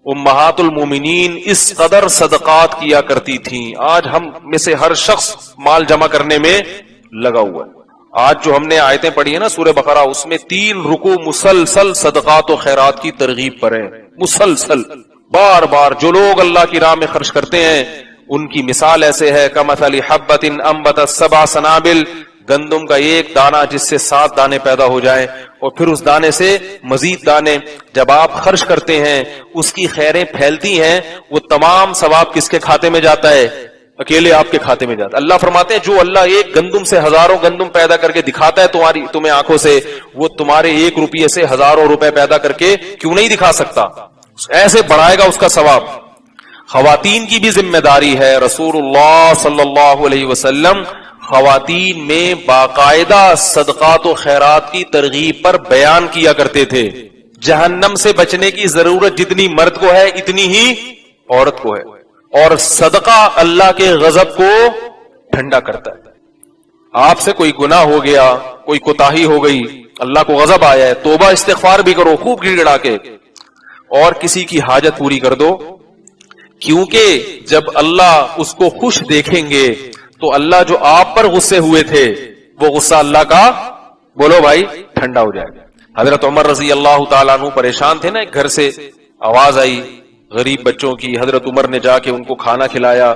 امہات المومنین اس قدر صدقات کیا کرتی تھیں. آج ہم میں سے ہر شخص مال جمع کرنے میں لگا ہوا ہے. آج جو ہم نے آیتیں پڑھی ہیں نا سورہ بقرہ، اس میں 3 رکوع مسلسل صدقات و خیرات کی ترغیب پر ہیں. مسلسل بار بار جو لوگ اللہ کی راہ میں خرچ کرتے ہیں ان کی مثال ایسے ہے کمثل حبۃ انبتت 7 سنابل، گندم کا ایک دانہ جس سے 7 دانے پیدا ہو جائیں اور پھر اس دانے سے مزید دانے. جب آپ خرچ کرتے ہیں اس کی خیریں پھیلتی ہیں، وہ تمام ثواب کس کے کھاتے میں جاتا ہے؟ اکیلے آپ کے کھاتے میں جاتا ہے. اللہ فرماتے ہیں جو اللہ ایک گندم سے ہزاروں گندم پیدا کر کے دکھاتا ہے تمہیں آنکھوں سے، وہ تمہارے 1 روپیے سے ہزاروں روپے پیدا کر کے کیوں نہیں دکھا سکتا؟ ایسے بڑھائے گا اس کا ثواب. خواتین کی بھی ذمہ داری ہے. رسول اللہ صلی اللہ علیہ وسلم خواتین میں باقاعدہ صدقات و خیرات کی ترغیب پر بیان کیا کرتے تھے. جہنم سے بچنے کی ضرورت جتنی مرد کو ہے اتنی ہی عورت کو ہے، اور صدقہ اللہ کے غضب کو ٹھنڈا کرتا ہے. آپ سے کوئی گناہ ہو گیا، کوئی کوتاہی ہو گئی، اللہ کو غضب آیا ہے، توبہ استغفار بھی کرو خوب گڑ گڑا کے، اور کسی کی حاجت پوری کر دو. کیونکہ جب اللہ اس کو خوش دیکھیں گے تو اللہ جو آپ پر غصے ہوئے تھے وہ غصہ اللہ کا، بولو بھائی، ٹھنڈا ہو جائے گا. حضرت عمر رضی اللہ تعالیٰ عنہ پریشان تھے نا، ایک گھر سے آواز آئی غریب بچوں کی. حضرت عمر نے جا کے ان کو کھانا کھلایا.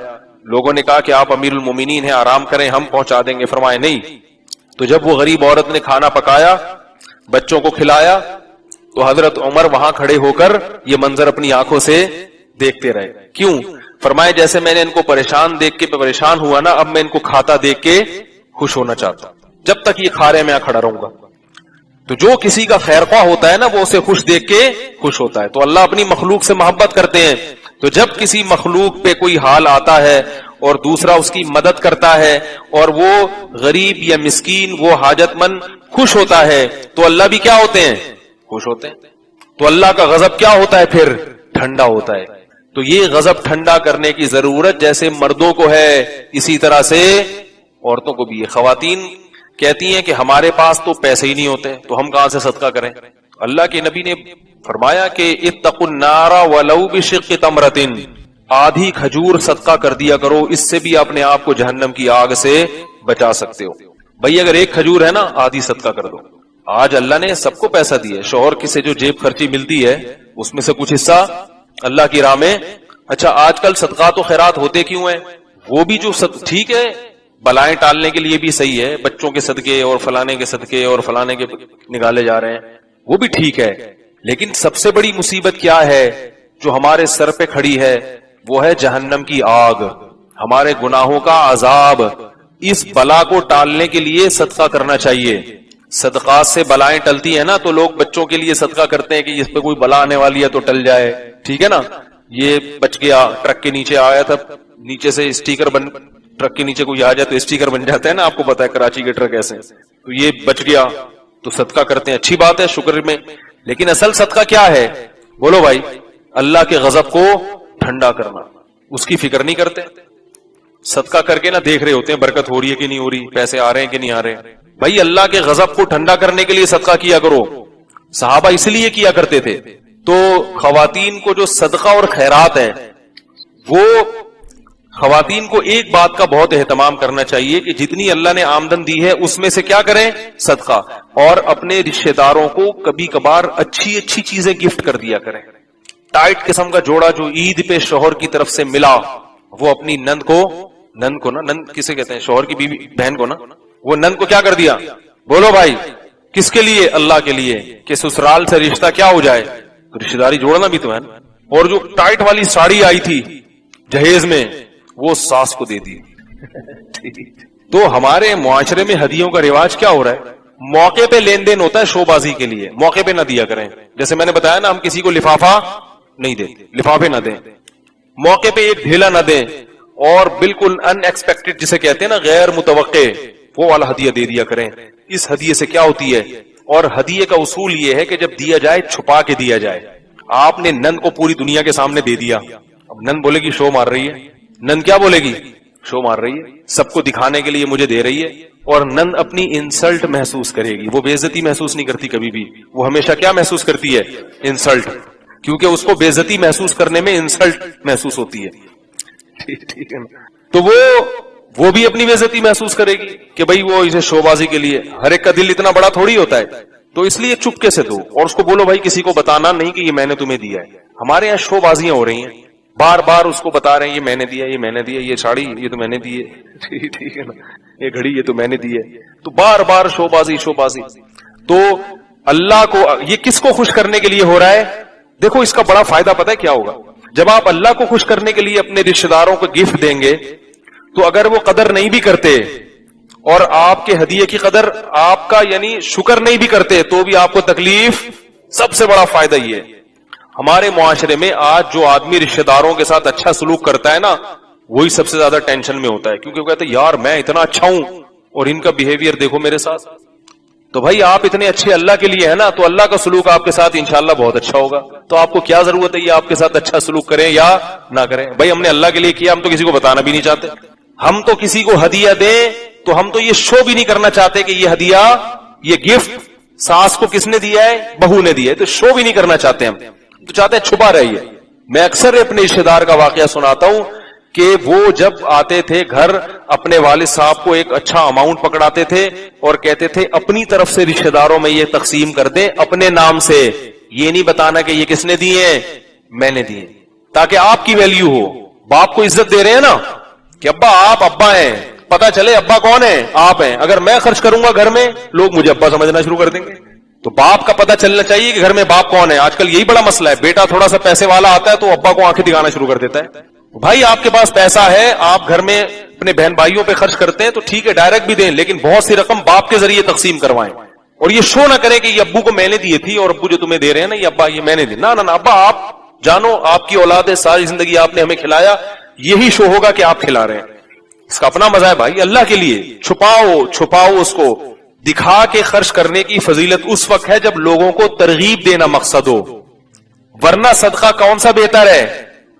لوگوں نے کہا کہ آپ امیر المومنین ہیں، آرام کریں، ہم پہنچا دیں گے. فرمائے نہیں. تو جب وہ غریب عورت نے کھانا پکایا، بچوں کو کھلایا، تو حضرت عمر وہاں کھڑے ہو کر یہ منظر اپنی آنکھوں سے دیکھتے رہے. کیوں؟ فرمائے جیسے میں نے ان کو پریشان دیکھ کے پریشان ہوا نا، اب میں ان کو کھاتا دیکھ کے خوش ہونا چاہتا ہوں. جب تک یہ کھا رہے میں کھڑا رہوں گا. تو جو کسی کا خیر خواہ ہوتا ہے نا وہ اسے خوش دیکھ کے خوش ہوتا ہے. تو اللہ اپنی مخلوق سے محبت کرتے ہیں. تو جب کسی مخلوق پہ کوئی حال آتا ہے اور دوسرا اس کی مدد کرتا ہے اور وہ غریب یا مسکین، وہ حاجت مند خوش ہوتا ہے، تو اللہ بھی کیا ہوتے ہیں؟ خوش ہوتے ہیں. تو اللہ کا غضب کیا ہوتا ہے پھر؟ ٹھنڈا ہوتا ہے. تو یہ غضب ٹھنڈا کرنے کی ضرورت جیسے مردوں کو ہے اسی طرح سے عورتوں کو بھی ہے. خواتین کہتی ہیں کہ ہمارے پاس تو پیسے ہی نہیں ہوتے تو ہم کہاں سے صدقہ کریں. اللہ کے نبی نے فرمایا کہ اتقوا النار ولو بشق تمرۃ، آدھی کھجور صدقہ کر دیا کرو، اس سے بھی اپنے آپ کو جہنم کی آگ سے بچا سکتے ہو. بھائی اگر ایک کھجور ہے نا، آدھی صدقہ کر دو. آج اللہ نے سب کو پیسہ دیا ہے. شوہر کی سے جو جیب خرچی ملتی ہے اس میں سے کچھ حصہ اللہ کی راہ میں. اچھا آج کل صدقات و خیرات ہوتے کیوں ہیں؟ وہ بھی جو ٹھیک ہے، بلائیں ٹالنے کے لیے بھی صحیح ہے، بچوں کے صدقے اور فلانے کے صدقے اور فلانے کے نکالے جا رہے ہیں، وہ بھی ٹھیک ہے. لیکن سب سے بڑی مصیبت کیا ہے جو ہمارے سر پہ کھڑی ہے؟ وہ ہے جہنم کی آگ، ہمارے گناہوں کا عذاب. اس بلا کو ٹالنے کے لیے صدقہ کرنا چاہیے. صدقات سے بلائیں ٹلتی ہیں نا، تو لوگ بچوں کے لیے صدقہ کرتے ہیں کہ اس پہ کوئی بلا آنے والی ہے تو ٹل جائے. ٹھیک ہے نا، یہ بچ گیا، ٹرک کے نیچے آیا تھا، نیچے سے اسٹیکر بن، ٹرک کے نیچے کوئی آ جائے تو اسٹیکر بن جاتا ہے نا، آپ کو پتا ہے کراچی کے ٹرک ایسے. تو یہ بچ گیا تو صدقہ کرتے ہیں، اچھی بات ہے، شکر میں. لیکن اصل صدقہ کیا ہے؟ بولو بھائی، اللہ کے غضب کو ٹھنڈا کرنا. اس کی فکر نہیں کرتے. صدقہ کر کے نہ دیکھ رہے ہوتے ہیں برکت ہو رہی ہے کہ نہیں ہو رہی، پیسے آ رہے ہیں کہ نہیں آ رہے. بھائی اللہ کے غضب کو ٹھنڈا کرنے کے لیے صدقہ کیا کرو. صحابہ اس لیے کیا کرتے تھے. تو خواتین کو جو صدقہ اور خیرات ہیں، وہ خواتین کو ایک بات کا بہت اہتمام کرنا چاہیے کہ جتنی اللہ نے آمدن دی ہے اس میں سے کیا کریں؟ صدقہ. اور اپنے رشتہ داروں کو کبھی کبھار اچھی اچھی چیزیں گفٹ کر دیا کریں. ٹائٹ قسم کا جوڑا جو عید پہ شوہر کی طرف سے ملا، وہ اپنی نند کو نا، نند کسے کہتے ہیں؟ شوہر کی بیوی بہن کو نا. وہ نند کو کیا کر دیا؟ بولو بھائی، کس کے لیے؟ اللہ کے لیے، کہ سسرال سے رشتہ کیا ہو جائے. رشتہ داری جوڑنا بھی تو ہے. اور جو ٹائٹ والی ساڑی آئی تھی جہیز میں، وہ ساس کو دے دی. تو ہمارے معاشرے میں ہدیوں کا رواج کیا ہو رہا ہے؟ موقع پہ لین دین ہوتا ہے شو بازی کے لیے، موقع پہ نہ دیا کریں. جیسے میں نے بتایا نا، ہم کسی کو لفافہ نہیں دیتے، لفافے نہ دیں، موقع پہ ایک ڈھیلا نہ دیں، اور بالکل ان ایکسپیکٹڈ جسے کہتے ہیں نا، غیر متوقع، وہ والا ہدیہ دے دیا کریں. اس ہدیے سے کیا ہوتی ہے؟ اور ہدیے کا اصول یہ ہے کہ جب دیا جائے چھپا کے دیا جائے. آپ نے نند کو پوری دنیا کے سامنے دے دیا، اب نند بولے گی شو مار رہی ہے. نند کیا بولے گی؟ شو مار رہی ہے، سب کو دکھانے کے لیے مجھے دے رہی ہے. اور نند اپنی انسلٹ محسوس کرے گی، وہ بے عزتی محسوس نہیں کرتی کبھی بھی، وہ ہمیشہ کیا محسوس کرتی ہے؟ انسلٹ. کیونکہ اس کو بے عزتی محسوس کرنے میں انسلٹ محسوس ہوتی ہے. ٹھیک ہے نا. تو وہ بھی اپنی بے عزتی محسوس کرے گی کہ بھئی وہ اسے شو بازی کے لیے. ہر ایک کا دل اتنا بڑا تھوڑی ہوتا ہے, تو اس لیے چپکے سے دو اور اس کو بولو بھائی کسی کو بتانا نہیں کہ یہ میں نے تمہیں دیا ہے. ہمارے یہاں شو بازیاں ہو رہی ہیں, بار بار اس کو بتا رہے ہیں یہ میں نے دیا, یہ میں نے دیا, یہ ساڑی یہ تو میں نے دی ہے, ٹھیک ہے نا, یہ گھڑی یہ تو میں نے دی ہے. تو بار بار شو بازی شو بازی. تو اللہ کو یہ کس کو خوش کرنے کے لیے ہو رہا ہے؟ دیکھو اس کا بڑا فائدہ پتہ ہے کیا ہوگا. جب آپ اللہ کو خوش کرنے کے لیے اپنے رشتہ داروں کو گفٹ دیں گے تو اگر وہ قدر نہیں بھی کرتے اور آپ کے ہدیے کی قدر آپ کا یعنی شکر نہیں بھی کرتے تو بھی آپ کو تکلیف. سب سے بڑا فائدہ یہ ہے ہمارے معاشرے میں آج جو آدمی رشتہ داروں کے ساتھ اچھا سلوک کرتا ہے نا وہی سب سے زیادہ ٹینشن میں ہوتا ہے, کیونکہ وہ کہتے ہیں یار میں اتنا اچھا ہوں اور ان کا بیہیویئر دیکھو میرے ساتھ. تو بھائی آپ اتنے اچھے اللہ کے لیے ہیں نا, تو اللہ کا سلوک آپ کے ساتھ انشاءاللہ بہت اچھا ہوگا. تو آپ کو کیا ضرورت ہے یہ آپ کے ساتھ اچھا سلوک کریں یا نہ کریں. بھائی ہم نے اللہ کے لیے کیا, ہم تو کسی کو بتانا بھی نہیں چاہتے. ہم تو کسی کو ہدیہ دیں تو ہم تو یہ شو بھی نہیں کرنا چاہتے کہ یہ ہدیہ یہ گفٹ ساس کو کس نے دیا ہے, بہو نے دیا ہے. تو شو بھی نہیں کرنا چاہتے ہم, تو چاہتے ہیں چھپا رہیے. میں اکثر اپنے رشتہ دار کا واقعہ سناتا ہوں کہ وہ جب آتے تھے گھر اپنے والد صاحب کو ایک اچھا اماؤنٹ پکڑاتے تھے اور کہتے تھے اپنی طرف سے رشتہ داروں میں یہ تقسیم کر دیں اپنے نام سے, یہ نہیں بتانا کہ یہ کس نے دیے ہیں, میں نے دیے, تاکہ آپ کی ویلیو ہو. باپ کو عزت دے رہے ہیں نا کہ ابا آپ ابا ہیں, پتا چلے ابا کون ہے, آپ ہیں. اگر میں خرچ کروں گا گھر میں لوگ مجھے ابا سمجھنا شروع کر دیں گے. تو باپ کا پتا چلنا چاہیے کہ گھر میں باپ کون ہے. آج کل یہی بڑا مسئلہ ہے, بیٹا تھوڑا سا پیسے والا آتا ہے تو ابا کو آنکھیں دکھانا شروع کر دیتا ہے. بھائی آپ کے پاس پیسہ ہے, آپ گھر میں اپنے بہن بھائیوں پہ خرچ کرتے ہیں تو ٹھیک ہے ڈائریکٹ بھی دیں, لیکن بہت سی رقم باپ کے ذریعے تقسیم کروائیں. اور یہ شو نہ کریں کہ یہ ابو کو میں نے دیے تھی اور ابو جو تمہیں دے رہے ہیں نا یہ ابا یہ میں نے دی. نہ ابا آپ جانو آپ کی اولاد ہے, ساری زندگی آپ نے ہمیں کھلایا, یہی شو ہوگا کہ آپ کھلا رہے ہیں. اس کا اپنا مزہ ہے بھائی اللہ کے لیے. چھپاؤ اس کو. دکھا کے خرچ کرنے کی فضیلت اس وقت ہے جب لوگوں کو ترغیب دینا مقصد ہو, ورنہ صدقہ کون سا بہتر ہے,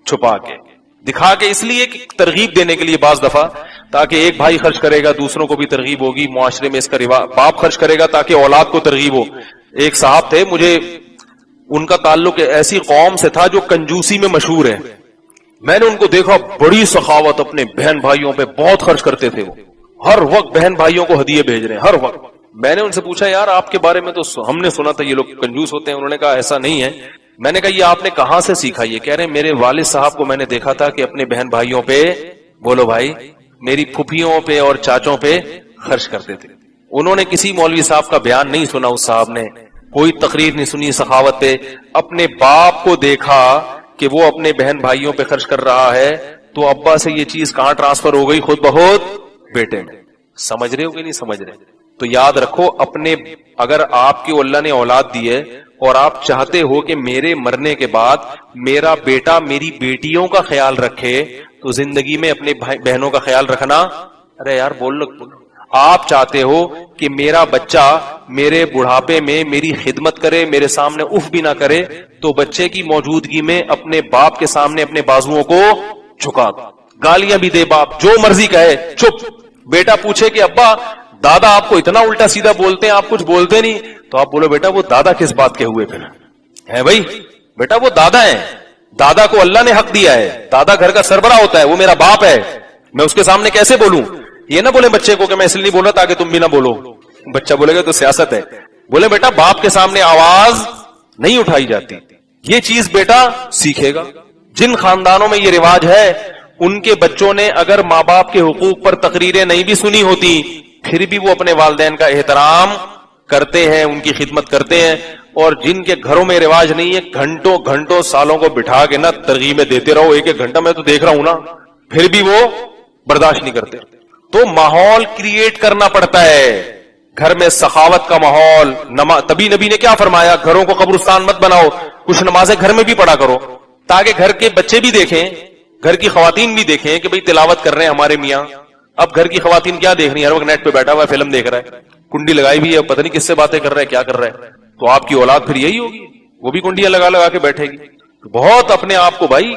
چھپا کے. دکھا کے اس لیے کہ ترغیب دینے کے لیے بعض دفعہ, تاکہ ایک بھائی خرچ کرے گا دوسروں کو بھی ترغیب ہوگی, معاشرے میں اس کا رواج. باپ خرچ کرے گا تاکہ اولاد کو ترغیب ہو. ایک صاحب تھے, مجھے ان کا تعلق ایسی قوم سے تھا جو کنجوسی میں مشہور ہے. میں نے ان کو دیکھا بڑی سخاوت, اپنے بہن بھائیوں پہ بہت خرچ کرتے تھے. وہ ہر وقت بہن بھائیوں کو ہدیے بھیج رہے ہیں ہر وقت. میں نے ان سے پوچھا یار آپ کے بارے میں تو ہم نے سنا تھا یہ لوگ کنجوس ہوتے ہیں. انہوں نے کہا ایسا نہیں ہے. میں نے کہا یہ آپ نے کہاں سے سیکھا؟ یہ کہہ رہے ہیں میرے والد صاحب کو میں نے دیکھا تھا کہ اپنے بہن بھائیوں پہ, بولو بھائی, میری پھپھیوں پہ اور چاچوں پہ خرچ کرتے تھے. انہوں نے کسی مولوی صاحب کا بیان نہیں سنا, اس صاحب نے کوئی تقریر نہیں سنی سخاوت پہ. اپنے باپ کو دیکھا کہ وہ اپنے بہن بھائیوں پہ خرچ کر رہا ہے تو ابا سے یہ چیز کہاں ٹرانسفر ہو گئی, خود بخود بیٹے میں. سمجھ رہے ہو کہ نہیں سمجھ رہے؟ تو یاد رکھو اپنے, اگر آپ کی اللہ نے اولاد دی ہے اور آپ چاہتے ہو کہ میرے مرنے کے بعد میرا بیٹا میری بیٹیوں کا خیال رکھے تو زندگی میں اپنے بہنوں کا خیال رکھنا. ارے یار بول لو. آپ چاہتے ہو کہ میرا بچہ میرے بڑھاپے میں میری خدمت کرے, میرے سامنے اف بھی نہ کرے, تو بچے کی موجودگی میں اپنے باپ کے سامنے اپنے بازوؤں کو جھکا دو, گالیاں بھی دے, باپ جو مرضی کہے چپ. بیٹا پوچھے کہ ابا دادا آپ کو اتنا الٹا سیدھا بولتے ہیں, آپ کچھ بولتے نہیں, تو آپ بولو بیٹا وہ دادا کس بات کے ہوئے پھر ہے بھائی, بیٹا وہ دادا ہیں, دادا کو اللہ نے حق دیا ہے, دادا گھر کا سربراہ ہوتا ہے, وہ میرا باپ ہے, میں اس کے سامنے کیسے بولوں؟ یہ نہ بولے بچے کو کہ میں اس لیے نہیں بول رہا تاکہ تم بھی نہ بولو. بچہ بولے گا تو سیاست ہے. بولے بیٹا باپ کے سامنے آواز نہیں اٹھائی جاتی, یہ چیز بیٹا سیکھے گا. جن خاندانوں میں یہ رواج ہے ان کے بچوں نے اگر ماں باپ کے حقوق پر تقریریں نہیں بھی سنی ہوتی پھر بھی وہ اپنے والدین کا احترام کرتے ہیں, ان کی خدمت کرتے ہیں. اور جن کے گھروں میں رواج نہیں ہے گھنٹوں گھنٹوں سالوں کو بٹھا کے نا ترغیبیں دیتے رہو, ایک ایک گھنٹہ میں تو دیکھ رہا ہوں نا, پھر بھی وہ برداشت نہیں کرتے. تو ماحول کریٹ کرنا پڑتا ہے, گھر میں سخاوت کا ماحول. تبھی نبی نے کیا فرمایا, گھروں کو قبرستان مت بناؤ, کچھ نمازیں گھر میں بھی پڑھا کرو تاکہ گھر کے بچے بھی دیکھیں, گھر کی خواتین بھی دیکھیں کہ بھئی تلاوت کر رہے ہیں ہمارے میاں. اب گھر کی خواتین کیا دیکھ رہی ہیں, ہر وقت نیٹ پہ بیٹھا ہوا ہے فلم دیکھ رہا ہے, کنڈی لگائی بھی ہے, پتہ نہیں کس سے باتیں کر رہا ہے, کیا کر رہا ہے. تو آپ کی اولاد پھر یہی ہوگی, وہ بھی کنڈیاں لگا لگا کے بیٹھے گی. بہت اپنے آپ کو بھائی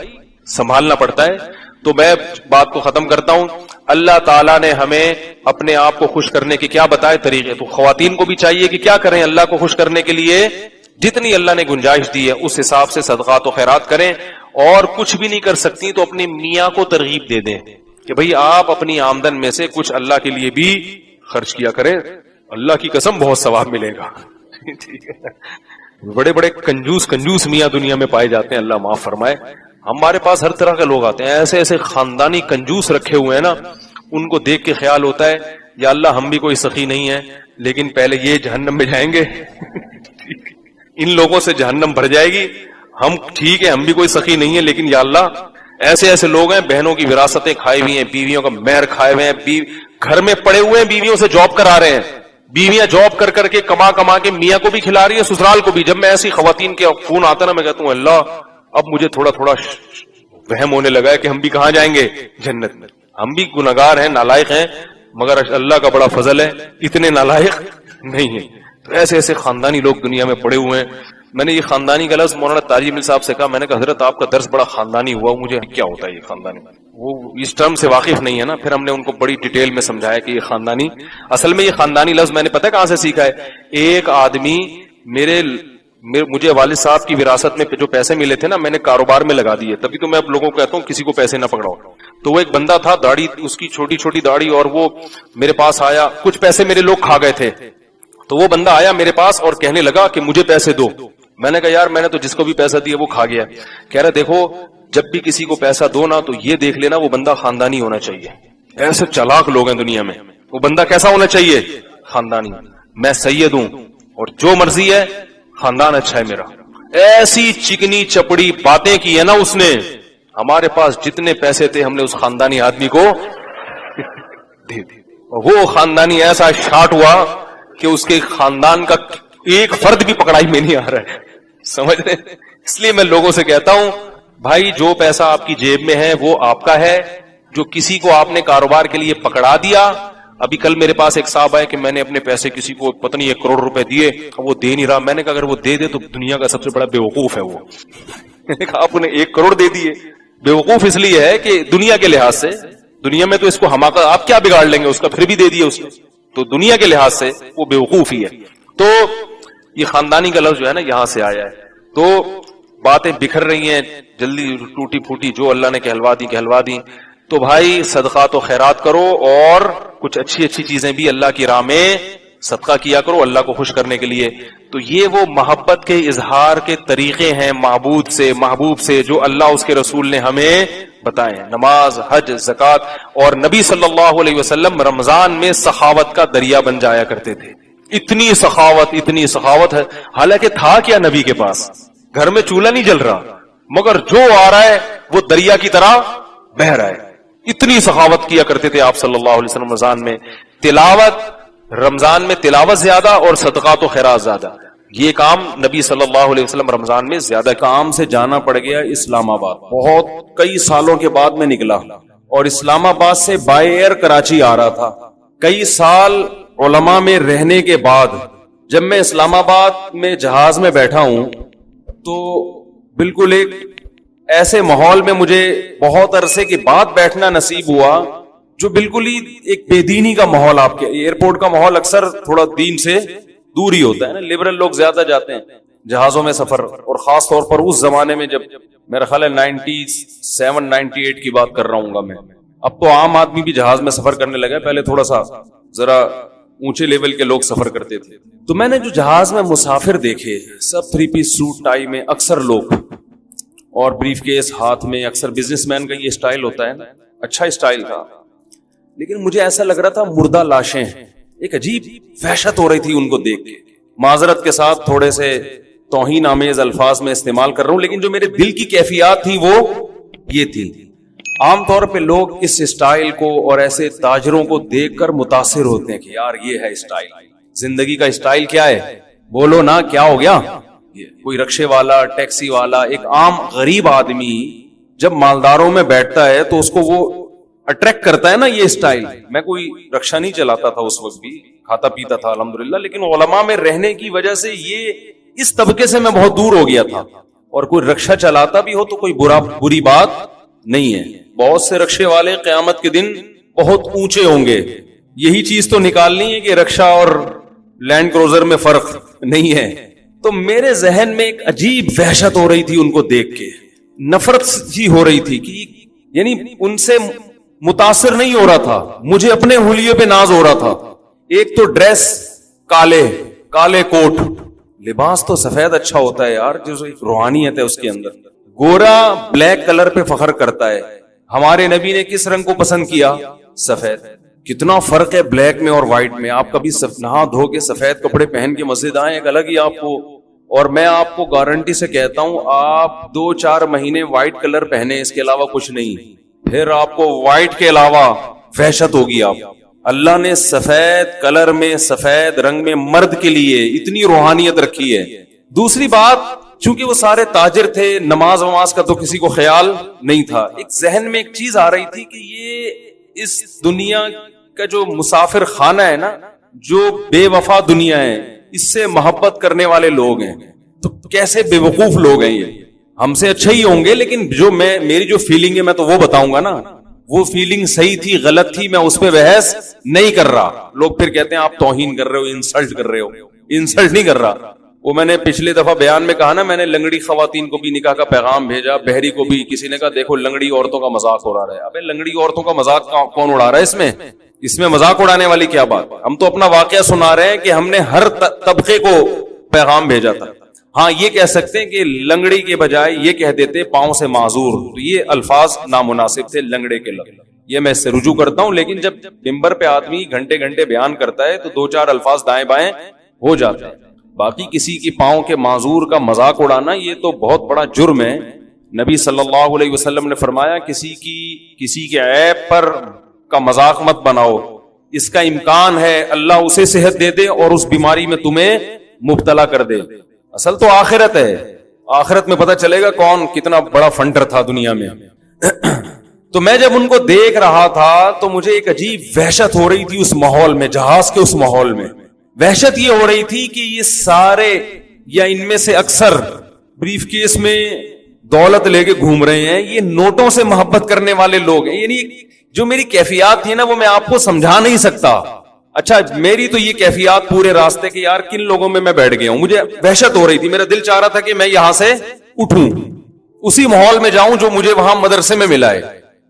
سنبھالنا پڑتا ہے. تو میں بات کو ختم کرتا ہوں. اللہ تعالیٰ نے ہمیں اپنے آپ کو خوش کرنے کے کیا بتائے طریقے, تو خواتین کو بھی چاہیے کہ کیا کریں اللہ کو خوش کرنے کے لیے, جتنی اللہ نے گنجائش دی ہے اس حساب سے صدقات و خیرات کریں, اور کچھ بھی نہیں کر سکتی تو اپنے میاں کو ترغیب دے دیں کہ بھئی آپ اپنی آمدن میں سے کچھ اللہ کے لیے بھی خرچ کیا کریں, اللہ کی قسم بہت ثواب ملے گا. ٹھیک ہے, بڑے بڑے کنجوس میاں دنیا میں پائے جاتے ہیں, اللہ معاف فرمائے. ہمارے پاس ہر طرح کے لوگ آتے ہیں, ایسے ایسے خاندانی کنجوس رکھے ہوئے ہیں نا, ان کو دیکھ کے خیال ہوتا ہے یا اللہ ہم بھی کوئی سخی نہیں ہے, لیکن پہلے یہ جہنم میں جائیں گے, ان لوگوں سے جہنم بھر جائے گی. ہم ٹھیک ہے, ہم بھی کوئی سخی نہیں ہے, لیکن یا اللہ ایسے ایسے لوگ ہیں بہنوں کی وراثتیں کھائی ہوئی ہیں, بیویوں کا مہر کھائے ہوئے ہیں, گھر میں پڑے ہوئے ہیں, بیویوں سے جاب کرا رہے ہیں, بیویاں جاب کر کر کے کما کے میاں کو بھی کھلا رہی ہے, سسرال کو بھی. جب میں ایسی خواتین کے فون آتا نا, میں کہتا ہوں اللہ اب مجھے تھوڑا وہم ہونے لگا ہے کہ ہم بھی کہاں جائیں گے, جنت میں. ہم بھی گناہگار ہیں, نالائق ہیں, مگر اللہ کا بڑا فضل ہے اتنے نالائق نہیں ہیں. تو ایسے ایسے خاندانی لوگ دنیا میں پڑے ہوئے ہیں. میں نے یہ خاندانی کا لفظ مولانا تاج مل صاحب سے کہا, میں نے کہا حضرت آپ کا درس بڑا خاندانی ہوا, مجھے کیا ہوتا ہے یہ خاندانی, وہ اس ٹرم سے واقف نہیں ہے نا. پھر ہم نے ان کو بڑی ڈیٹیل میں سمجھایا کہ یہ خاندانی, اصل میں یہ خاندانی لفظ میں نے پتہ کہاں سے سیکھا ہے. ایک آدمی مجھے والد صاحب کی وراثت میں جو پیسے ملے تھے نا, میں نے کاروبار میں لگا دیے, تبھی تو میں اب لوگوں کو کہتا ہوں کسی کو پیسے نہ پکڑاؤ. تو وہ ایک بندہ تھا, داڑھی اس کی چھوٹی چھوٹی داڑھی, اور وہ میرے پاس آیا, کچھ پیسے میرے لوگ کھا گئے تھے, تو وہ بندہ آیا میرے پاس اور کہنے لگا کہ مجھے پیسے دو. میں نے کہا یار میں نے تو جس کو بھی پیسہ دیا وہ کھا گیا. کہہ رہا دیکھو جب بھی کسی کو پیسہ دو نا تو یہ دیکھ لینا وہ بندہ خاندانی ہونا چاہیے. ایسے چلاک لوگ ہیں دنیا میں, وہ بندہ کیسا ہونا چاہیے, خاندانی. میں سید ہوں اور جو مرضی ہے, خاندان اچھا ہے میرا. ایسی چکنی چپڑی باتیں کی ہے نا اس نے, ہمارے پاس جتنے پیسے تھے ہم نے اس خاندانی آدمی کو دے دی. وہ خاندانی ایسا شاٹ ہوا کہ اس کے خاندان کا ایک فرد بھی پکڑائی میں نہیں آ رہا ہے, سمجھ رہے. اس لیے میں لوگوں سے کہتا ہوں بھائی جو پیسہ آپ کی جیب میں ہے وہ آپ کا ہے, جو کسی کو آپ نے کاروبار کے لیے پکڑا دیا. ابھی کل میرے پاس ایک صاحب آئے کہ میں نے اپنے پیسے کسی کو پتہ نہیں 1 کروڑ روپے دیے, وہ دے نہیں رہا. میں نے کہا اگر وہ دے دے تو دنیا کا سب سے بڑا بیوقوف ہے وہ. میں نے کہا آپ نے 1 کروڑ دے دیے, بیوقوف اس لیے ہے کہ دنیا کے لحاظ سے, دنیا میں تو اس کو حماقت آپ کیا بگاڑ لیں گے اس کا, پھر بھی دے دیے اس نے, تو دنیا کے لحاظ سے وہ بیوقوف ہی ہے. تو یہ خاندانی کا لفظ جو ہے نا یہاں سے آیا ہے. تو باتیں بکھر رہی ہیں جلدی ٹوٹی پھوٹی, جو اللہ نے کہلوا دی. تو بھائی صدقات و خیرات کرو, اور کچھ اچھی اچھی چیزیں بھی اللہ کی راہ میں صدقہ کیا کرو اللہ کو خوش کرنے کے لیے. تو یہ وہ محبت کے اظہار کے طریقے ہیں محبوب سے جو اللہ اس کے رسول نے ہمیں بتائے ہیں. نماز, حج, زکات, اور نبی صلی اللہ علیہ وسلم رمضان میں سخاوت کا دریا بن جایا کرتے تھے. اتنی سخاوت ہے, حالانکہ تھا کیا نبی کے پاس, گھر میں چولہا نہیں جل رہا, مگر جو آ رہا ہے وہ دریا کی طرح بہ رہا ہے. اتنی سخاوت کیا کرتے تھے آپ صلی اللہ علیہ وسلم رمضان میں. رمضان میں تلاوت زیادہ اور صدقات و خیرات زیادہ, یہ کام نبی صلی اللہ علیہ وسلم رمضان میں زیادہ. کام سے جانا پڑ گیا اسلام آباد, بہت کئی سالوں کے بعد میں نکلا, اور اسلام آباد سے بائی ایئر کراچی آ رہا تھا. کئی سال علماء میں رہنے کے بعد جب میں اسلام آباد میں جہاز میں بیٹھا ہوں تو بالکل ایک ایسے ماحول میں مجھے بہت عرصے کے بعد بیٹھنا نصیب ہوا جو بالکل ہی ایک بے دینی کا ماحول. آپ کے ایئرپورٹ کا ماحول اکثر تھوڑا دین سے دور ہی ہوتا ہے نا, لبرل لوگ زیادہ جاتے ہیں جہازوں میں سفر, اور خاص طور پر اس زمانے میں جب میرا خیال ہے 97 98 کی بات کر رہا ہوں گا میں. اب تو عام آدمی بھی جہاز میں سفر کرنے لگا, پہلے تھوڑا سا ذرا اونچے لیول کے لوگ سفر کرتے تھے. تو میں نے جو جہاز میں مسافر دیکھے سب 3 پیس سوٹ ٹائی میں اکثر لوگ, اور بریف کیس ہاتھ میں. اکثر بزنس مین کا یہ اسٹائل ہوتا ہے, اچھا اسٹائل تھا, لیکن مجھے ایسا لگ رہا تھا مردہ لاشیں. ایک عجیب وحشت ہو رہی تھی ان کو دیکھ کے. معذرت کے ساتھ تھوڑے سے توہین آمیز الفاظ میں استعمال کر رہا ہوں, لیکن جو میرے دل کی کیفیات تھی وہ یہ تھی. عام طور پہ لوگ اس اسٹائل کو اور ایسے تاجروں کو دیکھ کر متاثر ہوتے ہیں کہ یار یہ ہے اسٹائل, زندگی کا اسٹائل کیا ہے, بولو نا کیا ہو گیا. کوئی رکشے والا, ٹیکسی والا, ایک عام غریب آدمی جب مالداروں میں بیٹھتا ہے تو اس کو وہ اٹریکٹ کرتا ہے نا یہ اسٹائل. میں کوئی رکشہ نہیں چلاتا تھا اس وقت بھی, کھاتا پیتا تھا الحمدللہ, لیکن علماء میں رہنے کی وجہ سے یہ اس طبقے سے میں بہت دور ہو گیا تھا. اور کوئی رکشہ چلاتا بھی ہو تو کوئی بری بات نہیں ہے. بہت سے رکشے والے قیامت کے دن بہت اونچے ہوں گے. یہی چیز تو نکالنی ہے کہ رکشہ اور لینڈ کروزر میں فرق نہیں ہے. تو میرے ذہن میں ایک عجیب وحشت ہو رہی تھی ان کو دیکھ کے, نفرت سی ہو رہی تھی کہ یعنی ان سے متاثر نہیں ہو رہا تھا, مجھے اپنے حلیے پہ ناز ہو رہا تھا. ایک تو ڈریس کالے کوٹ, لباس تو سفید اچھا ہوتا ہے یار, جو ایک روحانیت ہے اس کے اندر. گورا بلیک کلر پہ فخر کرتا ہے, ہمارے نبی نے کس رنگ کو پسند کیا؟ سفید. کتنا فرق ہے بلیک میں اور وائٹ میں. آپ کبھی نہا دھو کے سفید کپڑے پہن کے مسجد آئیں, ایک الگ ہی آپ کو, اور میں آپ کو گارنٹی سے کہتا ہوں آپ 2-4 مہینے وائٹ کلر پہنے, اس کے علاوہ کچھ نہیں, پھر آپ کو وائٹ کے علاوہ وحشت ہوگی. آپ اللہ نے سفید کلر میں, سفید رنگ میں مرد کے لیے اتنی روحانیت رکھی ہے. دوسری بات, چونکہ وہ سارے تاجر تھے, نماز وماز کا تو کسی کو خیال نہیں تھا. ایک ذہن میں ایک چیز آ رہی تھی کہ یہ اس دنیا کا جو مسافر خانہ ہے نا, جو بے وفا دنیا ہے, اس سے محبت کرنے والے لوگ ہیں. تو کیسے بے وقوف لوگ ہیں یہ, ہم سے اچھے ہی ہوں گے, لیکن جو میری جو فیلنگ ہے میں تو وہ بتاؤں گا نا. وہ فیلنگ صحیح تھی غلط تھی میں اس پہ بحث نہیں کر رہا. لوگ پھر کہتے ہیں آپ توہین کر رہے ہو, انسلٹ کر رہے ہو. انسلٹ نہیں کر رہا. وہ میں نے پچھلی دفعہ بیان میں کہا نا, میں نے لنگڑی خواتین کو بھی نکاح کا پیغام بھیجا, بہری کو بھی. کسی نے کہا دیکھو لنگڑی عورتوں کا مذاق اڑا رہا ہے. ابے لنگڑی عورتوں کا مذاق کون اڑا رہا ہے؟ اس میں مذاق اڑانے والی کیا بات؟ ہم تو اپنا واقعہ سنا رہے ہیں کہ ہم نے ہر طبقے کو پیغام بھیجا تھا. ہاں یہ کہہ سکتے ہیں کہ لنگڑی کے بجائے یہ کہہ دیتے پاؤں سے معذور, تو یہ الفاظ نامناسب تھے, لنگڑے کے لفظ. یہ میں اس سے رجوع کرتا ہوں, لیکن جب ممبر پہ آدمی گھنٹے گھنٹے بیان کرتا ہے تو 2-4 الفاظ دائیں بائیں ہو جاتے ہیں. باقی کسی کی پاؤں کے معذور کا مذاق اڑانا یہ تو بہت بڑا جرم ہے. نبی صلی اللہ علیہ وسلم نے فرمایا کسی کے عیب پر کا مذاق مت بناؤ, اس کا امکان ہے اللہ اسے صحت دے دے اور اس بیماری میں تمہیں مبتلا کر دے. اصل تو آخرت ہے, آخرت میں پتہ چلے گا کون کتنا بڑا فنڈر تھا دنیا میں. تو میں جب ان کو دیکھ رہا تھا تو مجھے ایک عجیب وحشت ہو رہی تھی اس ماحول میں, جہاز کے اس ماحول میں. وحشت یہ ہو رہی تھی کہ یہ سارے یا ان میں سے اکثر بریف کیس میں دولت لے کے گھوم رہے ہیں, یہ نوٹوں سے محبت کرنے والے لوگ ہیں. یعنی جو میری کیفیات تھی نا وہ میں آپ کو سمجھا نہیں سکتا. اچھا میری تو یہ کیفیات پورے راستے کے یار کن لوگوں میں بیٹھ گیا ہوں. مجھے وحشت ہو رہی تھی, میرا دل چاہ رہا تھا کہ میں یہاں سے اٹھوں, اسی ماحول میں جاؤں جو مجھے وہاں مدرسے میں ملا ہے.